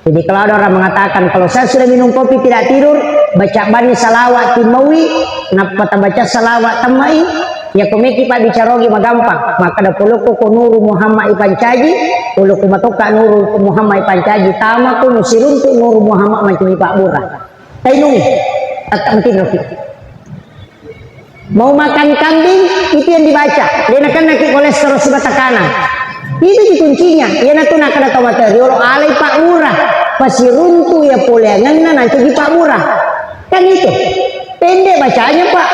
Jadi kalau ada orang mengatakan kalau saya sudah minum kopi tidak tidur, baca bani salawat timawi, napa baca salawat tamai, ya komeki Pak bicarogi magampang. Maka ada puluku nuru Muhammad Ipancaji, puluku matoka nuru Muhammad Ipancaji, tama ku musirun tu nuru Muhammad mencuri Pak Burah. Tainung, Tetap mungkin Rofi. Mau makan kambing itu yang dibaca. Dia nak kolesterol si kanan. Itu di kuncinya. Ia nak kena tahu materi. Orang alai Pak Murah. Pasti runtuh ya poleangan nanti di Pak Murah. Kan itu. Pendek bacanya Pak.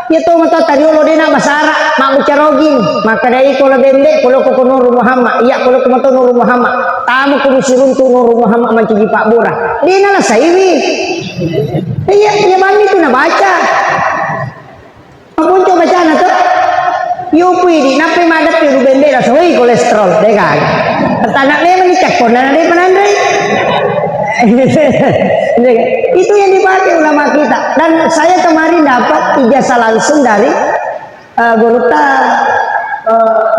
Ya tahu mata tadi lo dena basara mak bucarogin. Maka dari kalau pendek kalau ke Nur Muhammad. Iya kalau ke mata Nur Muhammad. Tamu komisi runtuh Nur Muhammad manci di Pak Murah. Dena lah saiwi. Iya bang itu nak baca. Muncul bacaan tuh, yupi di nape madat piru bendera soalnya kolesterol, deh kan? Tanak memang dicek pun dan ada penandai. Itu yang dipakai ulama kita. Dan saya kemarin dapat ijazah langsung dari guru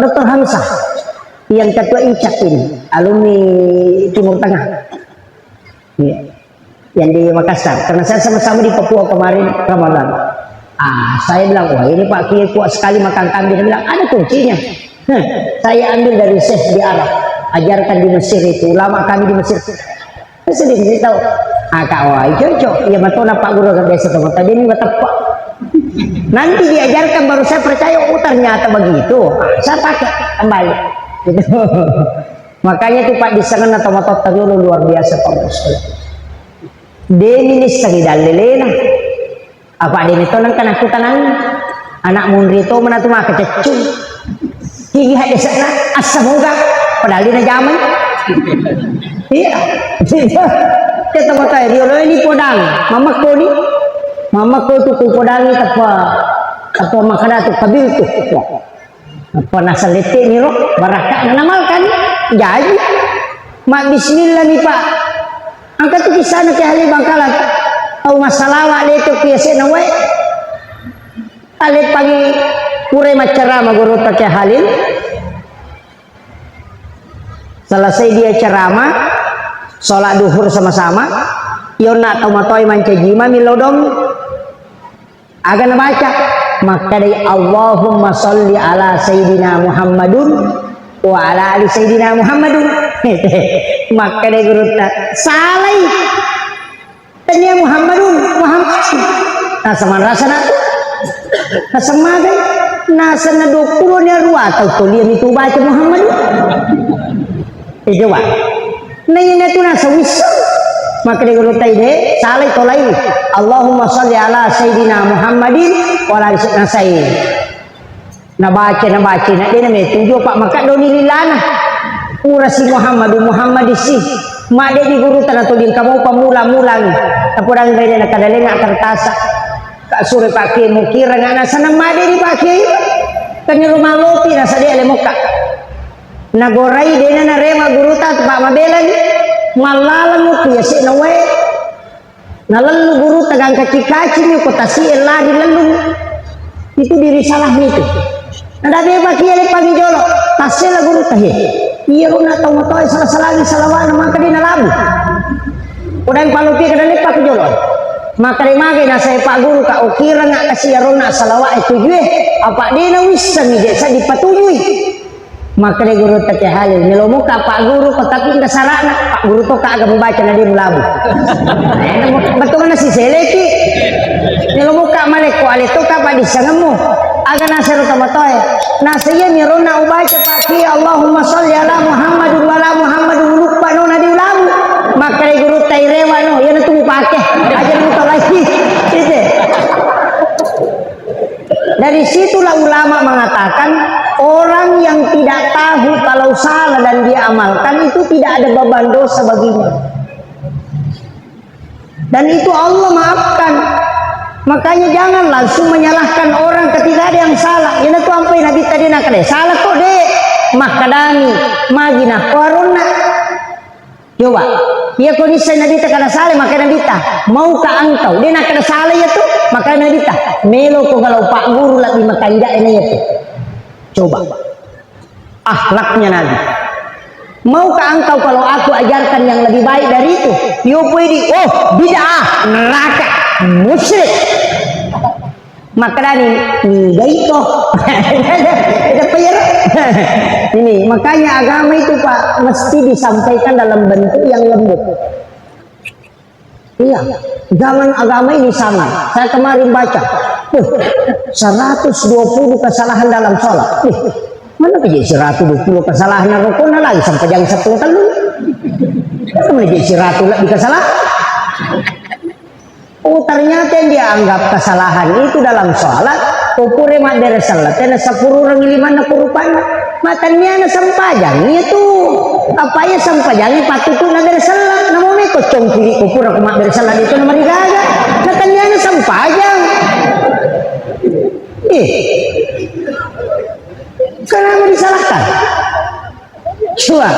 Dr. Hamzah yang ketua ICAK ini, alumni Timur Tengah, yang di Makassar. Karena saya sama-sama di Papua kemarin Ramadan. Saya bilang, wah ini Pak Kiai kuat sekali makan kambing. Dia bilang, ada kuncinya. Saya ambil dari Syekh di Arab, ajarkan di Mesir itu, ulama kami di Mesir. Saya sedih tahu. Kak, wah cocok. Ya betul Pak Guru kan biasa teman. Tadi ini tepat. Nanti diajarkan baru saya percaya, oh ternyata begitu. Saya pakai kembali. Gitu. Makanya itu Pak di sana atau terlalu luar biasa Pak Bos. Demi listagi dalilena. Apa dia itu nang kan aku tanang anak mundri itu mana tuh mah kececung gigi ada sana asam enggak padahal dia zaman iya kita mau tahu dia ini podang mama ko tuh podang itu apa makanan tuh kabil tuh apa nasalete nih loh barakah namalkan jadi mak bismillah nih Pak angkat tuh di sana ke ahli Bangkalan. Tahu masalah wale itu biasa nawe alit pagi pure ceramah guru tak Halil selesai dia ceramah sholat duhur sama-sama yona tahu matoi mancajima milodom agan baca maka dari Allahumma sholli ala Sayyidina Muhammadun wa ala ali Sayyidina Muhammadun maka dari guru tak salah tanya Muhammadun nah sama rasa nak nah sama deh nah sana dokuronya dua atau kalian itu baca Muhammad jawab nah ini tu nasa wisal maka dia guru tadi salah tolai Allahumma sholli ala Sayyidina Muhammadin wa ala sayyidina nah baca nah dia namanya tujuh Pak maka doni lilana urasi Muhammad isi mak dia di guru tanah tuding kamu pemula-mulang tapurang beda nak kadaleng kertas kak sore pakai mukira ngana sana mak dia dipakai kanya rumah lopi nasa dia le muka nagorai dia na rema guru ta pak mabelan malalan mu ya si nawe nalalu guru tagang kaci-kaci ni kota si lari lalu itu diri salah itu ada dia pakai le pagi jolo tasela guru tahe iya runa tau matoi salah lagi salawana maka dia nalabu udah yang palupi kada lepak jolo maka dia mage na saya Pak Guru ka ukira nga kasi runa salawa itu jue apa dia na wisa mi desa dipatuloy maka dia guru tak halil nilomo ka Pak Guru ko tapi nda sarana Pak Guru to ka aga membaca na dia mulabu betul na si seleki nilomo ka malek ko alito ka pa di sangamo aga nasero tamatoy nasaya mi runa ubaca paki Allahumma sholli ala Muhammadin wa ala Muhammadin lupa no na diulamu maka dari guru tairewa no yan itu pakai ajar muka lagi itu dari situlah ulama mengatakan orang yang tidak tahu kalau salah dan dia amalkan itu tidak ada beban dosa baginya dan itu Allah maafkan. Makanya jangan langsung menyalahkan orang ketika ada yang salah. Ini tuh sampai Nabi tadi nak deh salah kok deh. Makadami magina corona. Coba, ya kondisi Nabi tak ada salah maka Nabi tak mau ke engkau. Dia nak ada salah ya tuh maka Nabi tak melo ko kalau Pak Guru lagi makan ini ya tuh. Coba, akhlaknya Nabi. Mau ke engkau kalau aku ajarkan yang lebih baik dari itu. Yo puedi, oh bid'ah, neraka, musyrik. Maka ini gaito. Ada payar. Ini makanya agama itu Pak mesti disampaikan dalam bentuk yang lembut. Iya, zaman agama ini sama. Saya kemarin baca, 120 kesalahan dalam sholat. Mana jadi 120 kesalahan rukun lagi sampai jam 10 kali. Mana jadi 100 lebih kesalahan? Oh ternyata yang dianggap kesalahan itu dalam sholat kupure mak dari salat na 10 orang 5 na kurupana matanya na sampajang itu apa ya sampajang patutu na dari salat namun may kocong kiri kupur aku mak dari salat itu na marigaga matanya na sampajang kenapa disalahkan? Coba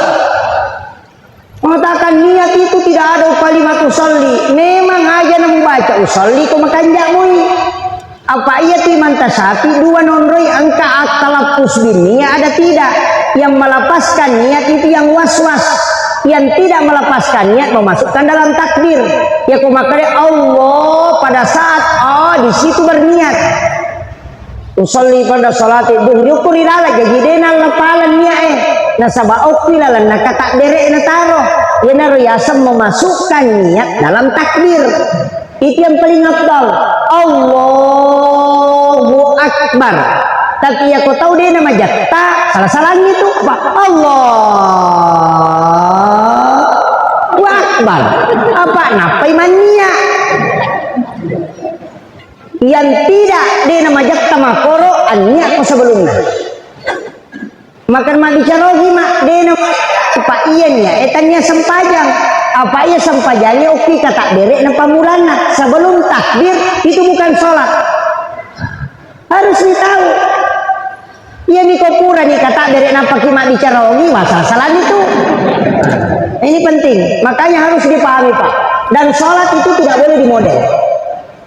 mengatakan niat itu tidak ada kalimat usolli, memang aja membaca usolli ku makanjakmu apa ia timan tasapi dua nonroi angka atalapus binnya ada tidak yang melepaskan niat itu yang was-was yang tidak melepaskan niat memasukkan dalam takbir ya ku makanya Allah pada saat di situ berniat usolli pada salat itu yukuri lala jadi denal lepalan niat nasaba okwilalan nakata derek nataro ya naro yasam memasukkan niat dalam takbir itu yang paling afdal Allahu Akbar tapi ya kau tahu dia nama jakta salah-salahnya itu apa Allahu Akbar apa napa imannya yang tidak dia nama jakta makoro annya aku sebelumnya makan mak bicara mak dia nama apa ianya etannya sempajang apa ia sempajangnya oke kata derek na pamulana sebelum takbir itu bukan sholat harus ditahu iya nih kopura nih kata derek na pakai mak bicara masalah itu ini penting makanya harus dipahami Pak dan sholat itu tidak boleh dimodel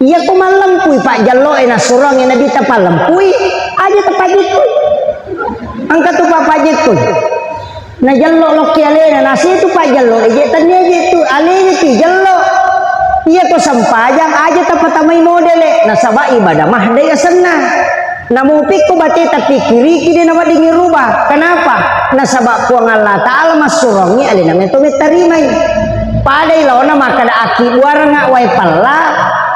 iya kok malempui Pak jallo enak surang enak ditapa lempui aja tepajitku angkat tuh Pak pajitku na jallo loki alena nasi itu Pak jallo ejetannya itu alena itu jallo iya kok sampajang aja tapatamay modele nasaba ibadah mah daya senang namupik ko bati tapi kiri kiri nama dingin rubah kenapa nasaba puang Allah ta'ala masurongi alena mento metarimay padai lawana makada aki buara nga way pala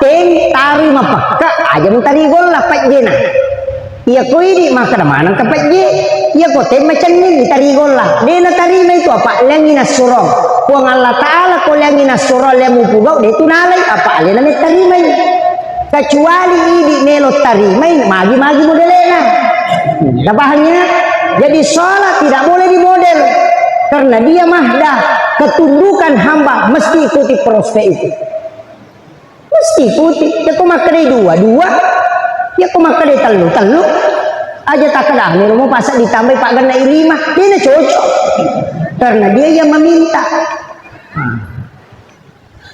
teng tari mapakka aja mentari gol lapat jena iya ko ini makada manang kapat je iya ko tem macam ni tari gol lah dia na tarima itu apa lengi nasurong puang Allah ta'ala ko lengi nasurong lemu pugau dia itu nalay apa alena metarima kecuali ini nelo tarimai magi-magi modelnya dapahannya jadi sholat tidak boleh dimodel karena dia mahdah ketundukan hamba mesti ikuti prospek itu mesti ikuti ya kok makadai dua ya kok makadai telu aja tak kedah nih mau pasak ditambah Pak Gana Irima dia cocok karena dia yang meminta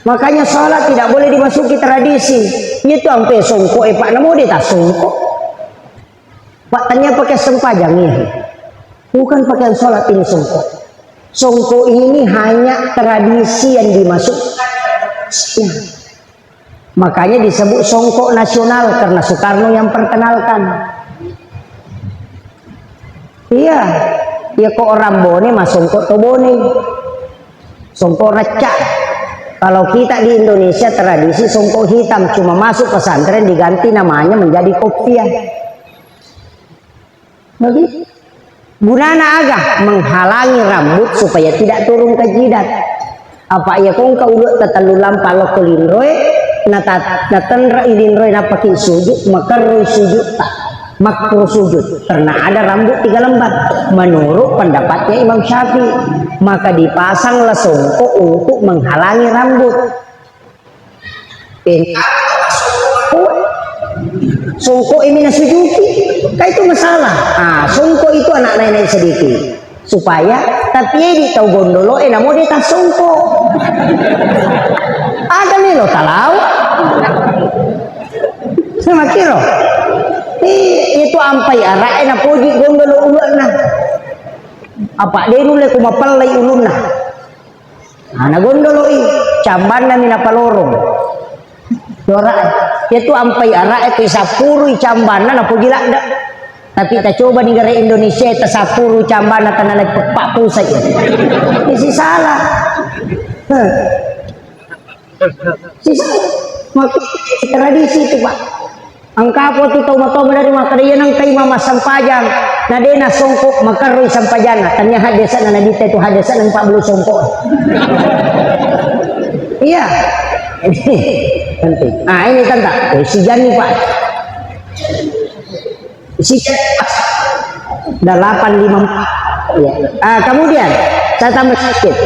makanya sholat tidak boleh dimasuki tradisi itu sampai songko Pak namo dia tak songko Pak tanya pakai sempajang ini bukan pakaian sholat ini songko ini hanya tradisi yang dimasukkan ya. Makanya disebut songko nasional karena Soekarno yang perkenalkan iya ya kok orang bone mas songko to bone songko recak. Kalau kita di Indonesia tradisi songkok hitam cuma masuk pesantren diganti namanya menjadi kopiah. Jadi gunana agak menghalangi rambut supaya tidak turun ke jidat. Apa ya kong kaulut tatalulam palo kulindroy natanra ilindroy napaki sujud makarroy sujud tak makruh sujud karena ada rambut 3 lembar menurut pendapatnya Imam Syafi'i maka dipasanglah songkok untuk menghalangi rambut songkok ini nasujuki kayak itu masalah songkok itu anak nenek sedikit supaya tapi di tahu gondolo namo dia tak songkok ada nih lo talau sama kiro itu ampai arah na puji gondolo ulana apa dia nule kuma palai uluna ana gondolo camban na mina palorong dora itu ampai arah itu 10 camban na puji landa tapi kita coba di negara Indonesia itu 10 camban na tanah pak pusat ini salah Sisa makin tradisi itu Pak. Angka po tu tahu dari makanya nang kay mama sampajang na dena songkok makaroy sampajana kanya hadesan na nadita itu hadesan ng Pablo songkok. Iya. Penting. Nah ini tanta, si Jani Pak. Si Jani 854. Ya. Kemudian saya tambah sedikit.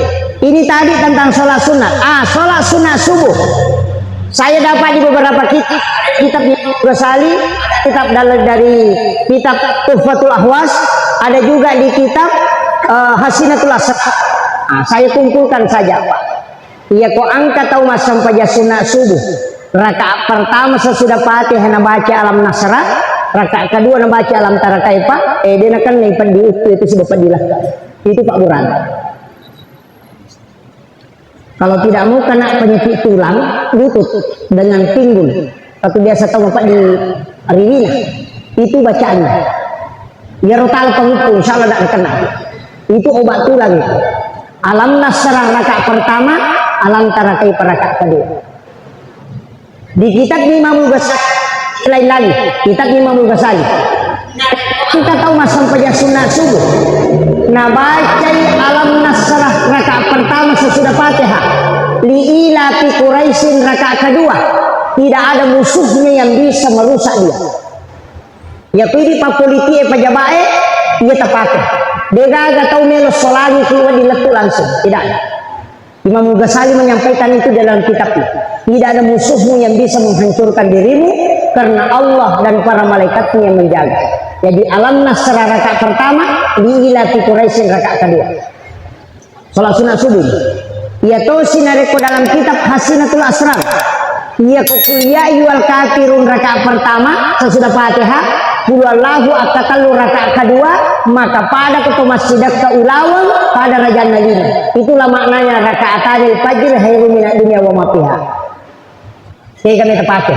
Ini tadi tentang sholat sunat. Sholat sunat subuh. Saya dapat di beberapa kitab Ghazali, kitab dari kitab Tuhfatul Ahwas, ada juga di kitab Hasinatul Asrar. Saya kumpulkan saja Pak. Iya kok angkat tahu mas sampai sunat subuh. Rakaat pertama sesudah Fatihah baca alam nasrah, rakaat kedua baca alam tarakaipa. Dia kan naipan di itu sudah padilah. Itu Pak Buran. Kalau tidak mau kena penyakit tulang, lutut dengan pinggul. Atau biasa tahu Bapak di Arifina, itu bacaannya. Ya rotal pengukur, insya Allah tidak kena. Itu obat tulang. Alam nasrah rakaat pertama, alam tarakai rakaat kedua. Di kitab Imam Ghazali lain lagi, kitab Imam Ghazali. Kita tahu masa sampainya sunat subuh. Nah baca alam nasrah rakaat pertama sesudah Fatihah. Li'ilati Quraisyin rakaat kedua. Tidak ada musuhnya yang bisa merusak dia. Ya pilih pak politik pajabae, ia terpakai. Dia gak tahu melos solani keluar diletuk langsung. Tidak. Imam Ghazali menyampaikan itu dalam kitabnya. Tidak ada musuhmu yang bisa menghancurkan dirimu karena Allah dan para malaikatnya yang menjaga. Jadi alam nasrah rakaat pertama, li'ilati Quraisyin rakaat kedua. Salat sunat subuh. Ia tahu sinareko dalam kitab Hasinatul Asrar. Ia kul ya ayyuhal kafirun rakaat pertama sesudah Fatihah, qul huwallahu akatalu rakaat kedua, maka pada ketua masjidak ke ulawang pada raja nalina. Itulah maknanya rakaatanil fajr khairum minad dunya wa ma fiha. Saya kami terpakai.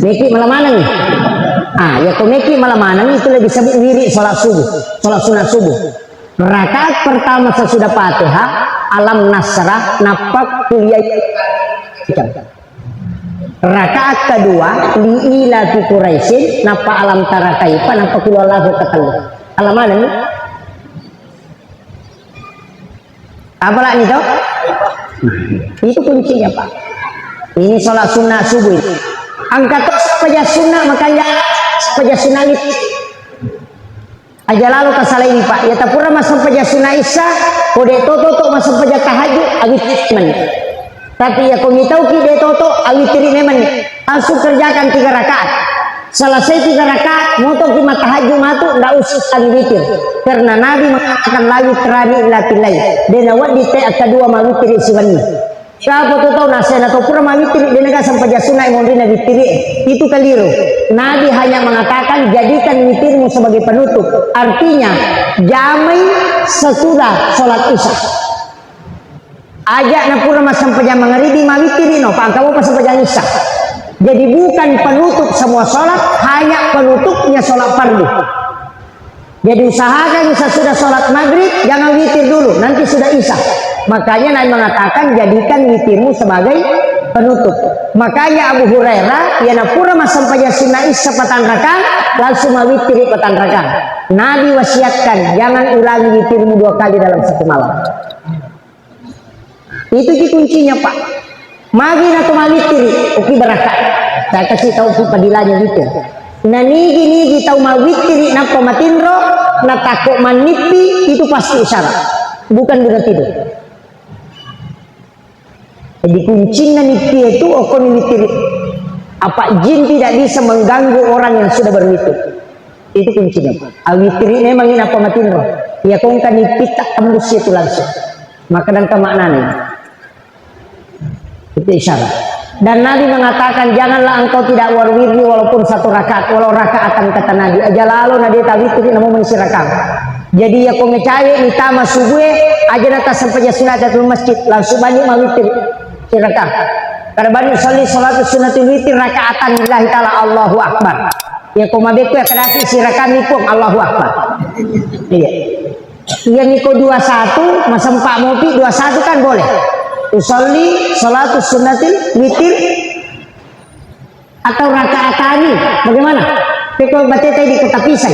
Meki malam mana nih? Ya kok meki malam mana itu lebih disebut wirid sholat subuh, sholat sunat subuh. Rakaat pertama sesudah Fatihah, alam nasrah, napak kuliah. Rakaat kedua, li'ilati Quraisyin, napak alam tarakaipa, napak kulallahu katalu. Alam mana nih? Apa lah ini toh? Itu kuncinya Pak. Ini sholat sunnah subuh. Angkat saja sunnah makanya saja sunnah itu. Aja lalu kasalah ini Pak. Ya tapura masuk saja sunnah isya. Kode toto masuk saja tahajud agit men. Tapi ya kau tahu kide toto agit men. Langsung kerjakan 3 rakaat. Selesai 3 rakaat, moto kita tahajud matu ndak usah lagi witir. Karena Nabi mengatakan lagi terani ilatilai. Dan awak di te kedua mawitir siwani. Siapa tu tahu nasihat atau pura mawitiri dia nggak sampai jasunai mau dia witiri itu keliru. Nabi hanya mengatakan jadikan witirmu sebagai penutup. Artinya jamai sesudah sholat isya. Ajak na pura mas sampai jam mengeribi mawitiri no pak kamu pas sampai jam isya. Jadi bukan penutup semua sholat, hanya penutupnya sholat fardu. Jadi usahakan sesudah sholat maghrib jangan witir dulu, nanti sudah isya. Makanya Nabi mengatakan jadikan witirmu sebagai penutup. Makanya Abu Hurairah ya napura mas sampai sunnah isya petang rakaat langsung mawitiri petang rakaat. Nabi wasiatkan jangan ulangi witirmu 2 kali dalam satu malam. Itu kuncinya Pak. Maghrib atau mawitiri oke berangkat. Saya kasih tahu padilannya witir. Nah nigi tahu mawitiri napa matinro na takut manipi itu pasti isyarat. Bukan guna tidur. Jadi kuncinya nipi itu okon witir. Apa jin tidak bisa mengganggu orang yang sudah berwitir. Itu kuncinya. Awitiri memang ini apa matinro. Ya kong kan nipi tak tembus itu langsung. Maka dan kemaknanya. Itu isyarat. Dan Nabi mengatakan janganlah engkau tidak warwirni walaupun 1 rakaat. Walau rakaatan kata Nabi. Aja lalu Nabi tawitir namun mengisi rakaat. Jadi ya kong ngecai itama subuh aja nata sampai sunatatul masjid langsung banyak mawitir. Rakaat. Karena banyak sholat sunatul witir rakaatan lillahi ta'ala Allahu Akbar. Ya kau mabeku ya kedati si rakaat nipung Allahu Akbar. Iya. Yang ikut 21 masa empat mopi 21 kan boleh. Usolli salatus sunnatil witir atau rakaatani, bagaimana? Peko baca tadi di kota pisai.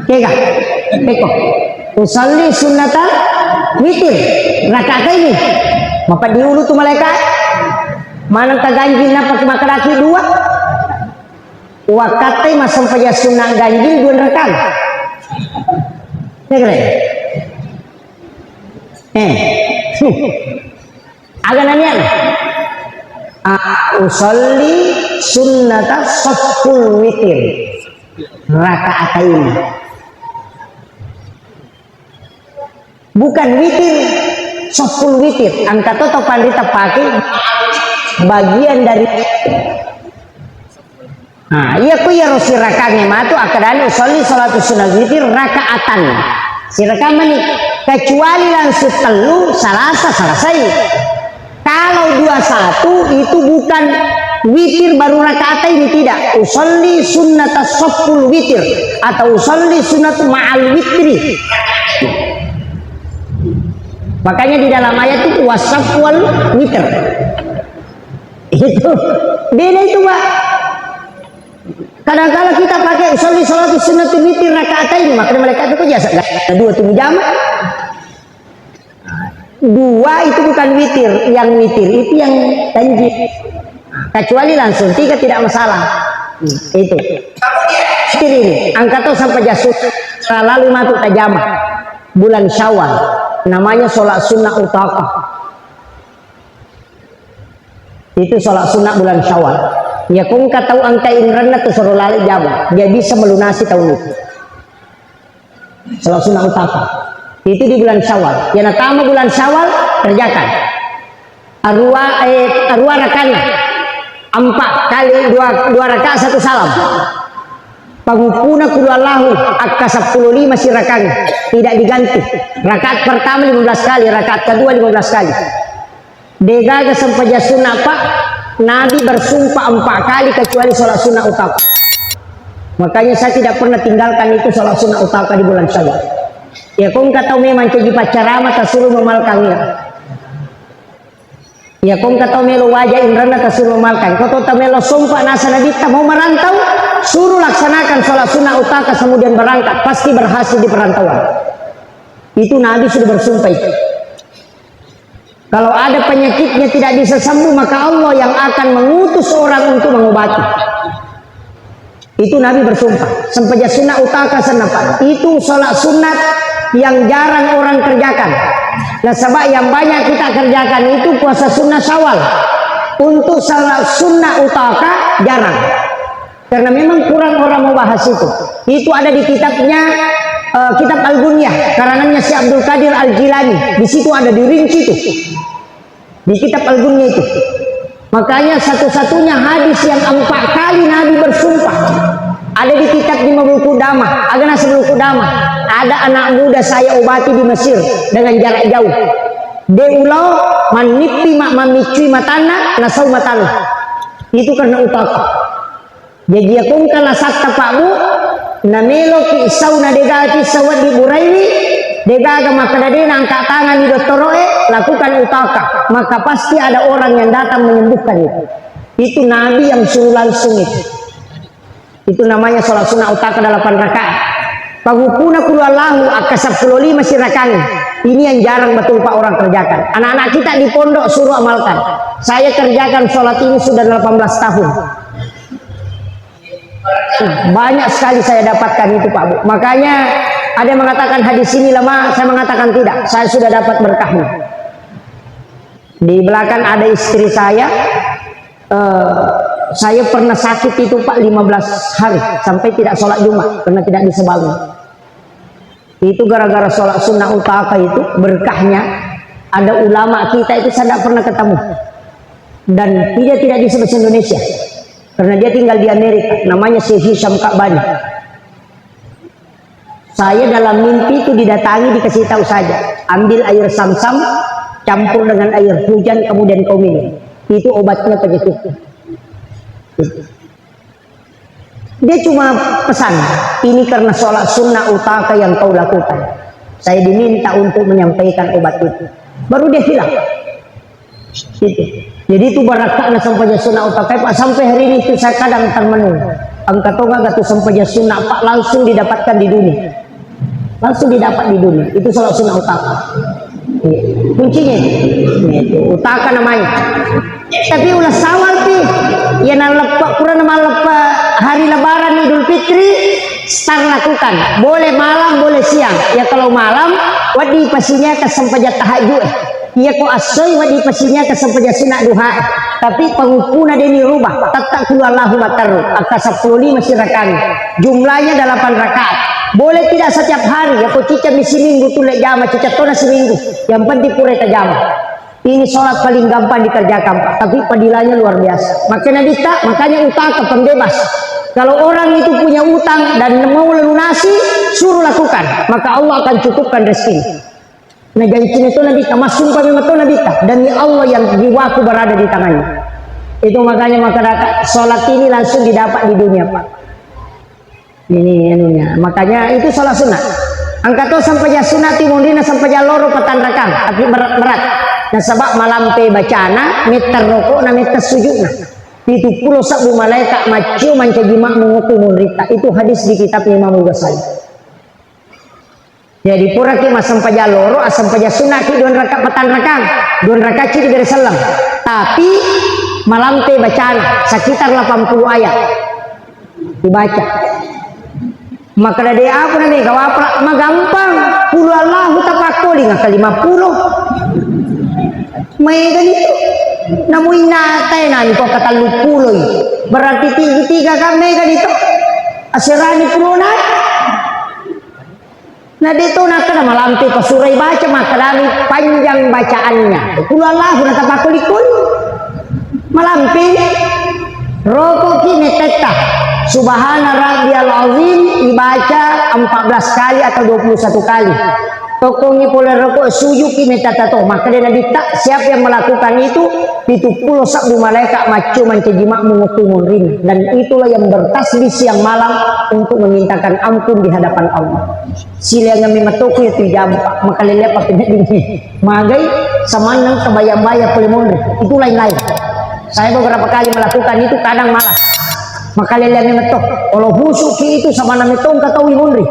Kega, peko. Usolli sunnatal witir rakaatani. Mapa diulu tu malaikat. Mana tak ganjil napa makaraki dua? Wakatai masam paja sunnah ganjil 2 rakaat. Agak nanya usolli sunnata saful witir rakaatain, bukan witir, saful witir. Angka toto pandita pakai bagian dari iya ku ya rosi rakangnya matu akadani usolli salatus sunnah witir rakaatan. Si rakaman nih kecuali langsung telu salasa selesai. Kalau 21 itu bukan witir baru rakaat ini, tidak. Usolli sunnata saful witir atau usolli sunnatu ma'al witri. Makanya di dalam ayat itu wasafwal witir. Itu beda itu, Pak. Kadang-kadang kita pakai usolli salatus sunnatul witir rakaat ini, makanya mereka itu biasa ada 2 tujuh jam. 2 itu bukan witir, yang witir itu yang ganjil. Kecuali langsung 3 tidak masalah. Itu. Witir ini angkat sampai jasut lalu masuk tajamah bulan Syawal. Namanya sholat sunnah utaka. Itu sholat sunnah bulan Syawal. Ya kung katau angka inrana tu suruh lali jama, dia bisa melunasi tahun itu. Sholat sunnah utaka. Itu di bulan Syawal. Yang pertama bulan Syawal kerjakan. Arwa rakanya 4 kali 2 rakaat 1 salam. Pangupuna kulallahu akka 15 masih rakanya tidak diganti. Rakaat pertama 15 kali, rakaat kedua 15 kali. Degaga sampai sunnah Pak, Nabi bersumpah 4 kali kecuali sholat sunnah utama. Makanya saya tidak pernah tinggalkan itu sholat sunnah utama di bulan Syawal. Ya kung katau memang jadi pacarama tasuruh memalkannya. Ya kung katau melo wajah inrana tasuruh memalkan. Kau tahu melo sumpah nasa Nabi tak mau merantau, suruh laksanakan sholat sunnah utaka kemudian berangkat, pasti berhasil di perantauan. Itu Nabi sudah bersumpah itu. Kalau ada penyakitnya tidak bisa sembuh, maka Allah yang akan mengutus orang untuk mengobati. Itu Nabi bersumpah. Sampai sunnah utaka senapa. Itu sholat sunat yang jarang orang kerjakan. Nah sebab yang banyak kita kerjakan itu puasa sunnah Syawal. Untuk sholat sunnah utaka jarang. Karena memang kurang orang mau bahas itu. Itu ada di kitabnya kitab Al-Gunyah, karangannya si Abdul Qadir Al-Jilani. Di situ ada dirinci itu. Di kitab Al-Gunyah itu. Makanya satu-satunya hadis yang 4 kali Nabi bersumpah ada di kitab di Buku Dama. Agak nasi Buku Dama. Ada anak muda saya obati di Mesir dengan jarak jauh. Deulau manipi mak mamicui matana nasau matana. Itu karena utaka. Jadi aku kala sakta pakmu namelo ki sauna degati sawat di Buraini degaga makadadena angkat tangan di doktoroe lakukan utaka, maka pasti ada orang yang datang menyembuhkan itu. Itu Nabi yang suruh langsung itu. Itu namanya sholat sunnah utaka 8 rakaat. Pagupuna kulallahu akka 15 masih rakaat. Ini yang jarang betul Pak orang kerjakan. Anak-anak kita di pondok suruh amalkan. Saya kerjakan sholat ini sudah 18 tahun. Banyak sekali saya dapatkan itu Pak Bu. Makanya ada yang mengatakan hadis ini lemah, saya mengatakan tidak. Saya sudah dapat berkahnya. Di belakang ada istri saya. Saya pernah sakit itu Pak 15 hari sampai tidak sholat Jumat karena tidak bisa bangun. Itu gara-gara sholat sunnah utaka itu berkahnya. Ada ulama kita itu saya tidak pernah ketemu dan dia tidak bisa bahasa Indonesia karena dia tinggal di Amerika. Namanya Syekh Hisham Ka'bani. Saya dalam mimpi itu didatangi, dikasih tahu saja, ambil air Sam-Sam campur dengan air hujan kemudian kau minum. Itu obatnya penyakit. Dia cuma pesan, ini karena sholat sunnah utaka yang kau lakukan. Saya diminta untuk menyampaikan obat itu. Baru dia hilang. Gitu. Jadi itu barakahnya sampai sunnah utaka Pak. Sampai hari ini itu saya kadang menunggu. Angkat tonga gatu sampai sunnah Pak langsung didapatkan di dunia. Langsung didapat di dunia. Itu sholat sunnah utaka. Kuncinya itu utaka namanya. Tapi ulah sawal pi ya nalepa kurang nama lepa hari lebaran Idul Fitri start lakukan, boleh malam boleh siang ya. Kalau malam wadi pasinya kesampajat tahajud ya, kok asoy wadi pasinya kesampajat sunat duha. Tapi pengupuna deni rubah tetap Allahu mataru angka 10 masih rakan jumlahnya 8 rakaat. Boleh tidak setiap hari ya, kok cica misi minggu tulek jama cica tona seminggu, yang penting pureta jama. Ini sholat paling gampang dikerjakan Pak, tapi padilanya luar biasa. Makanya utaka pembebas. Kalau orang itu punya utang dan mau lunasi, suruh lakukan, maka Allah akan cukupkan rezeki. Nah janji itu Nabi masuk kami betul Nabi demi Allah yang jiwaku berada di tangannya. Itu makanya masyarakat sholat ini langsung didapat di dunia Pak. Ini anunya, makanya itu sholat sunat. Angkato sampai ya sunat timundina sampai ya loro petanrakan, tapi berat. Nah sebab malam pe bacana meter rokok na meter sujudna itu pulau sabu malaikat macio mancajimak menguku munrita. Itu hadis di kitab Imam Ghazali. Jadi pura ki mas sampai ya loro asam paja sunat ki 2 rakaat petanrakan 2 rakaat ki dari selang. Tapi malam pe bacana sekitar 80 ayat dibaca. Maka dari apa nih kawapra mah gampang puluh Allah tapakoli ngakal 50 Mega itu, namun natai nani kok kata lupuloy, berarti tiga kan mega itu, aserani puluhan. Nah itu nak kena malampi pasurai baca maka dari panjang bacaannya, puluh Allah udah tak kulikul, malampi, rokok kini tetap, Subhana Rabbiyal Azim dibaca 14 kali atau 21 kali. Tokongi pola rokok sujud ini tatato maka dia nabi tak siapa yang melakukan itu pulau sabdu malaikat macu mancejimak mengukumun dan itulah yang bertasbih siang malam untuk memintakan ampun di hadapan Allah. Sila yang memetoku itu jam maka lele pakai ini magai samanang kebayang-bayang pelimon itu lain-lain. Saya beberapa kali melakukan itu kadang malas maka lele memetok kalau husuk itu sama nametong katawi munri.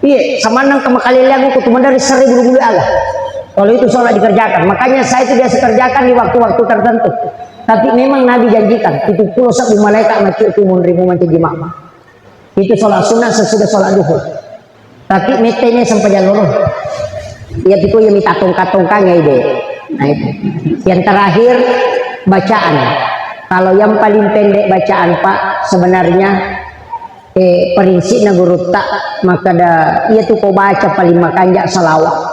Iya, sama nang kemakalilang aku cuma dari 1000 bulu Allah. Kalau itu sholat dikerjakan, makanya saya itu biasa kerjakan di waktu-waktu tertentu. Tapi memang Nabi janjikan itu pulau sabu malaikat macam itu menerima macam jemaah. Itu sholat sunnah sesudah sholat duhur. Tapi metenya sampai jalur. Ya itu yang minta tongkat-tongkatnya ide. Nah itu. Yang terakhir bacaan. Kalau yang paling pendek bacaan Pak sebenarnya. Prinsipnya guru tak maka dah ia tu kau baca paling makanya salawat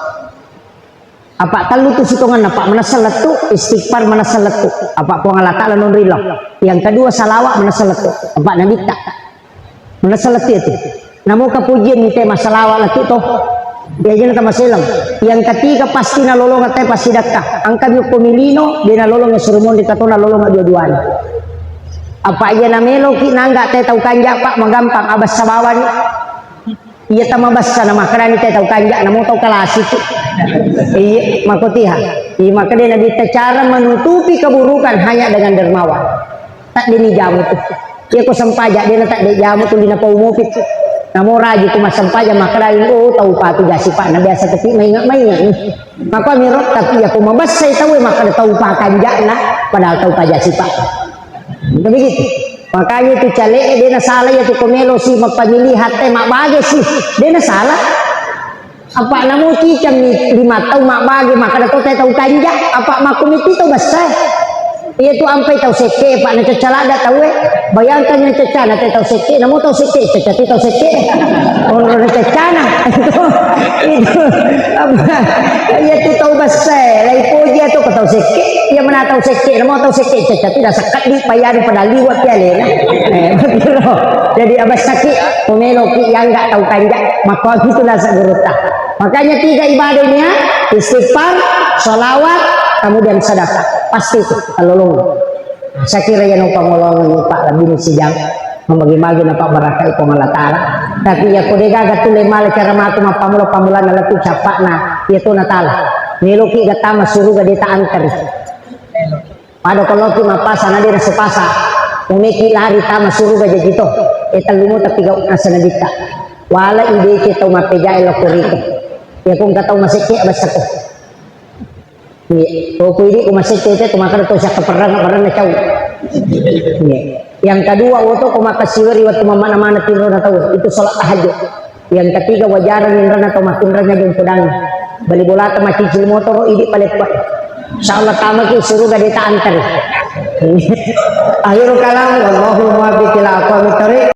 apa talu tu sitongan apa mana seletu istighfar mana seletu apa pengalatan lalu rillah yang kedua salawat mana seletu apa nabi tak mana seletu itu namun kepujian ni tema salawat lagi toh dia jangan sama selang yang ketiga pasti na lolong atau pasti dakah angka yuk pemilino dia na lolong serumon di katona lolong dua-duanya. Apa aja namelo ki nangga teh tahu kanjak Pak magampang abas sabawan iya tama basa nama kerani teh tahu kanjak namo tahu kelas itu iya makotiha iya maka dia nabi cara menutupi keburukan hanya dengan dermawan tak dini jamu tuh iya ko sampaja dia tak di jamu tuh dina paumupit namo raji tu mas sampaja maka lain oh tahu patu gasi Pak na biasa tapi maingat maka mirot tapi ya ko mabas saya tahu maka tahu pa kanjak na padahal tahu pa jasi Pak. Begitu. Makanya itu cale dia na salah ya tu komelo si magpamili hate mak bagi sih. Dia na salah. Apa namo cicam ni 5 tahun mak bagi maka dato tahu kanja apa makumiti to basah. Iya tu ampai tahu seke Pak na cacala ada tahu bayangkan yang cacana tahu seke namo tahu seke cacati tahu seke. Orang cacana itu apa iya tu tahu basah lai puji tu tahu seke ia mana tahu seke namo tahu seke cacati dah sekat di payari pada liwat ya lena jadi abas sakit pomelo ki yang enggak tahu kanjak maka gitulah sagurutah. Makanya 3 ibadahnya istighfar, sholawat, kemudian sedekah pasti itu kalau lo. Saya kira yang pangolongan Pak lebih sejam magi-magi na pabaraka iko nga latala. Tapi ya ko degaga tulay mali cara matu mapamula na latu capa na ito natala. Niluki gatama suruga dita antari. Pado kalau ki mapasa na dira sepasa. Umeki lari tama suruga jajito. Etalimo tapigaw na sa nadita. Wala ide kita mapejay lakurito. Ya kung kataw masiki basta ko. Kung pwede kumasiki ito, tumakar ito siya kaparang na chow. Yang kedua, waktu kumakasiwari waktu mamana-mana tinro na tahu, itu sholat tahajud. Yang ketiga, wajaran yang rana atau makin rana yung pedang. Bali bola atau macicil motor, ini palit-palit. Insyaallah tama ki suruh gak dita antar. Akhirul kalam, wallahu muwaffiq ila aqwamit thoriq.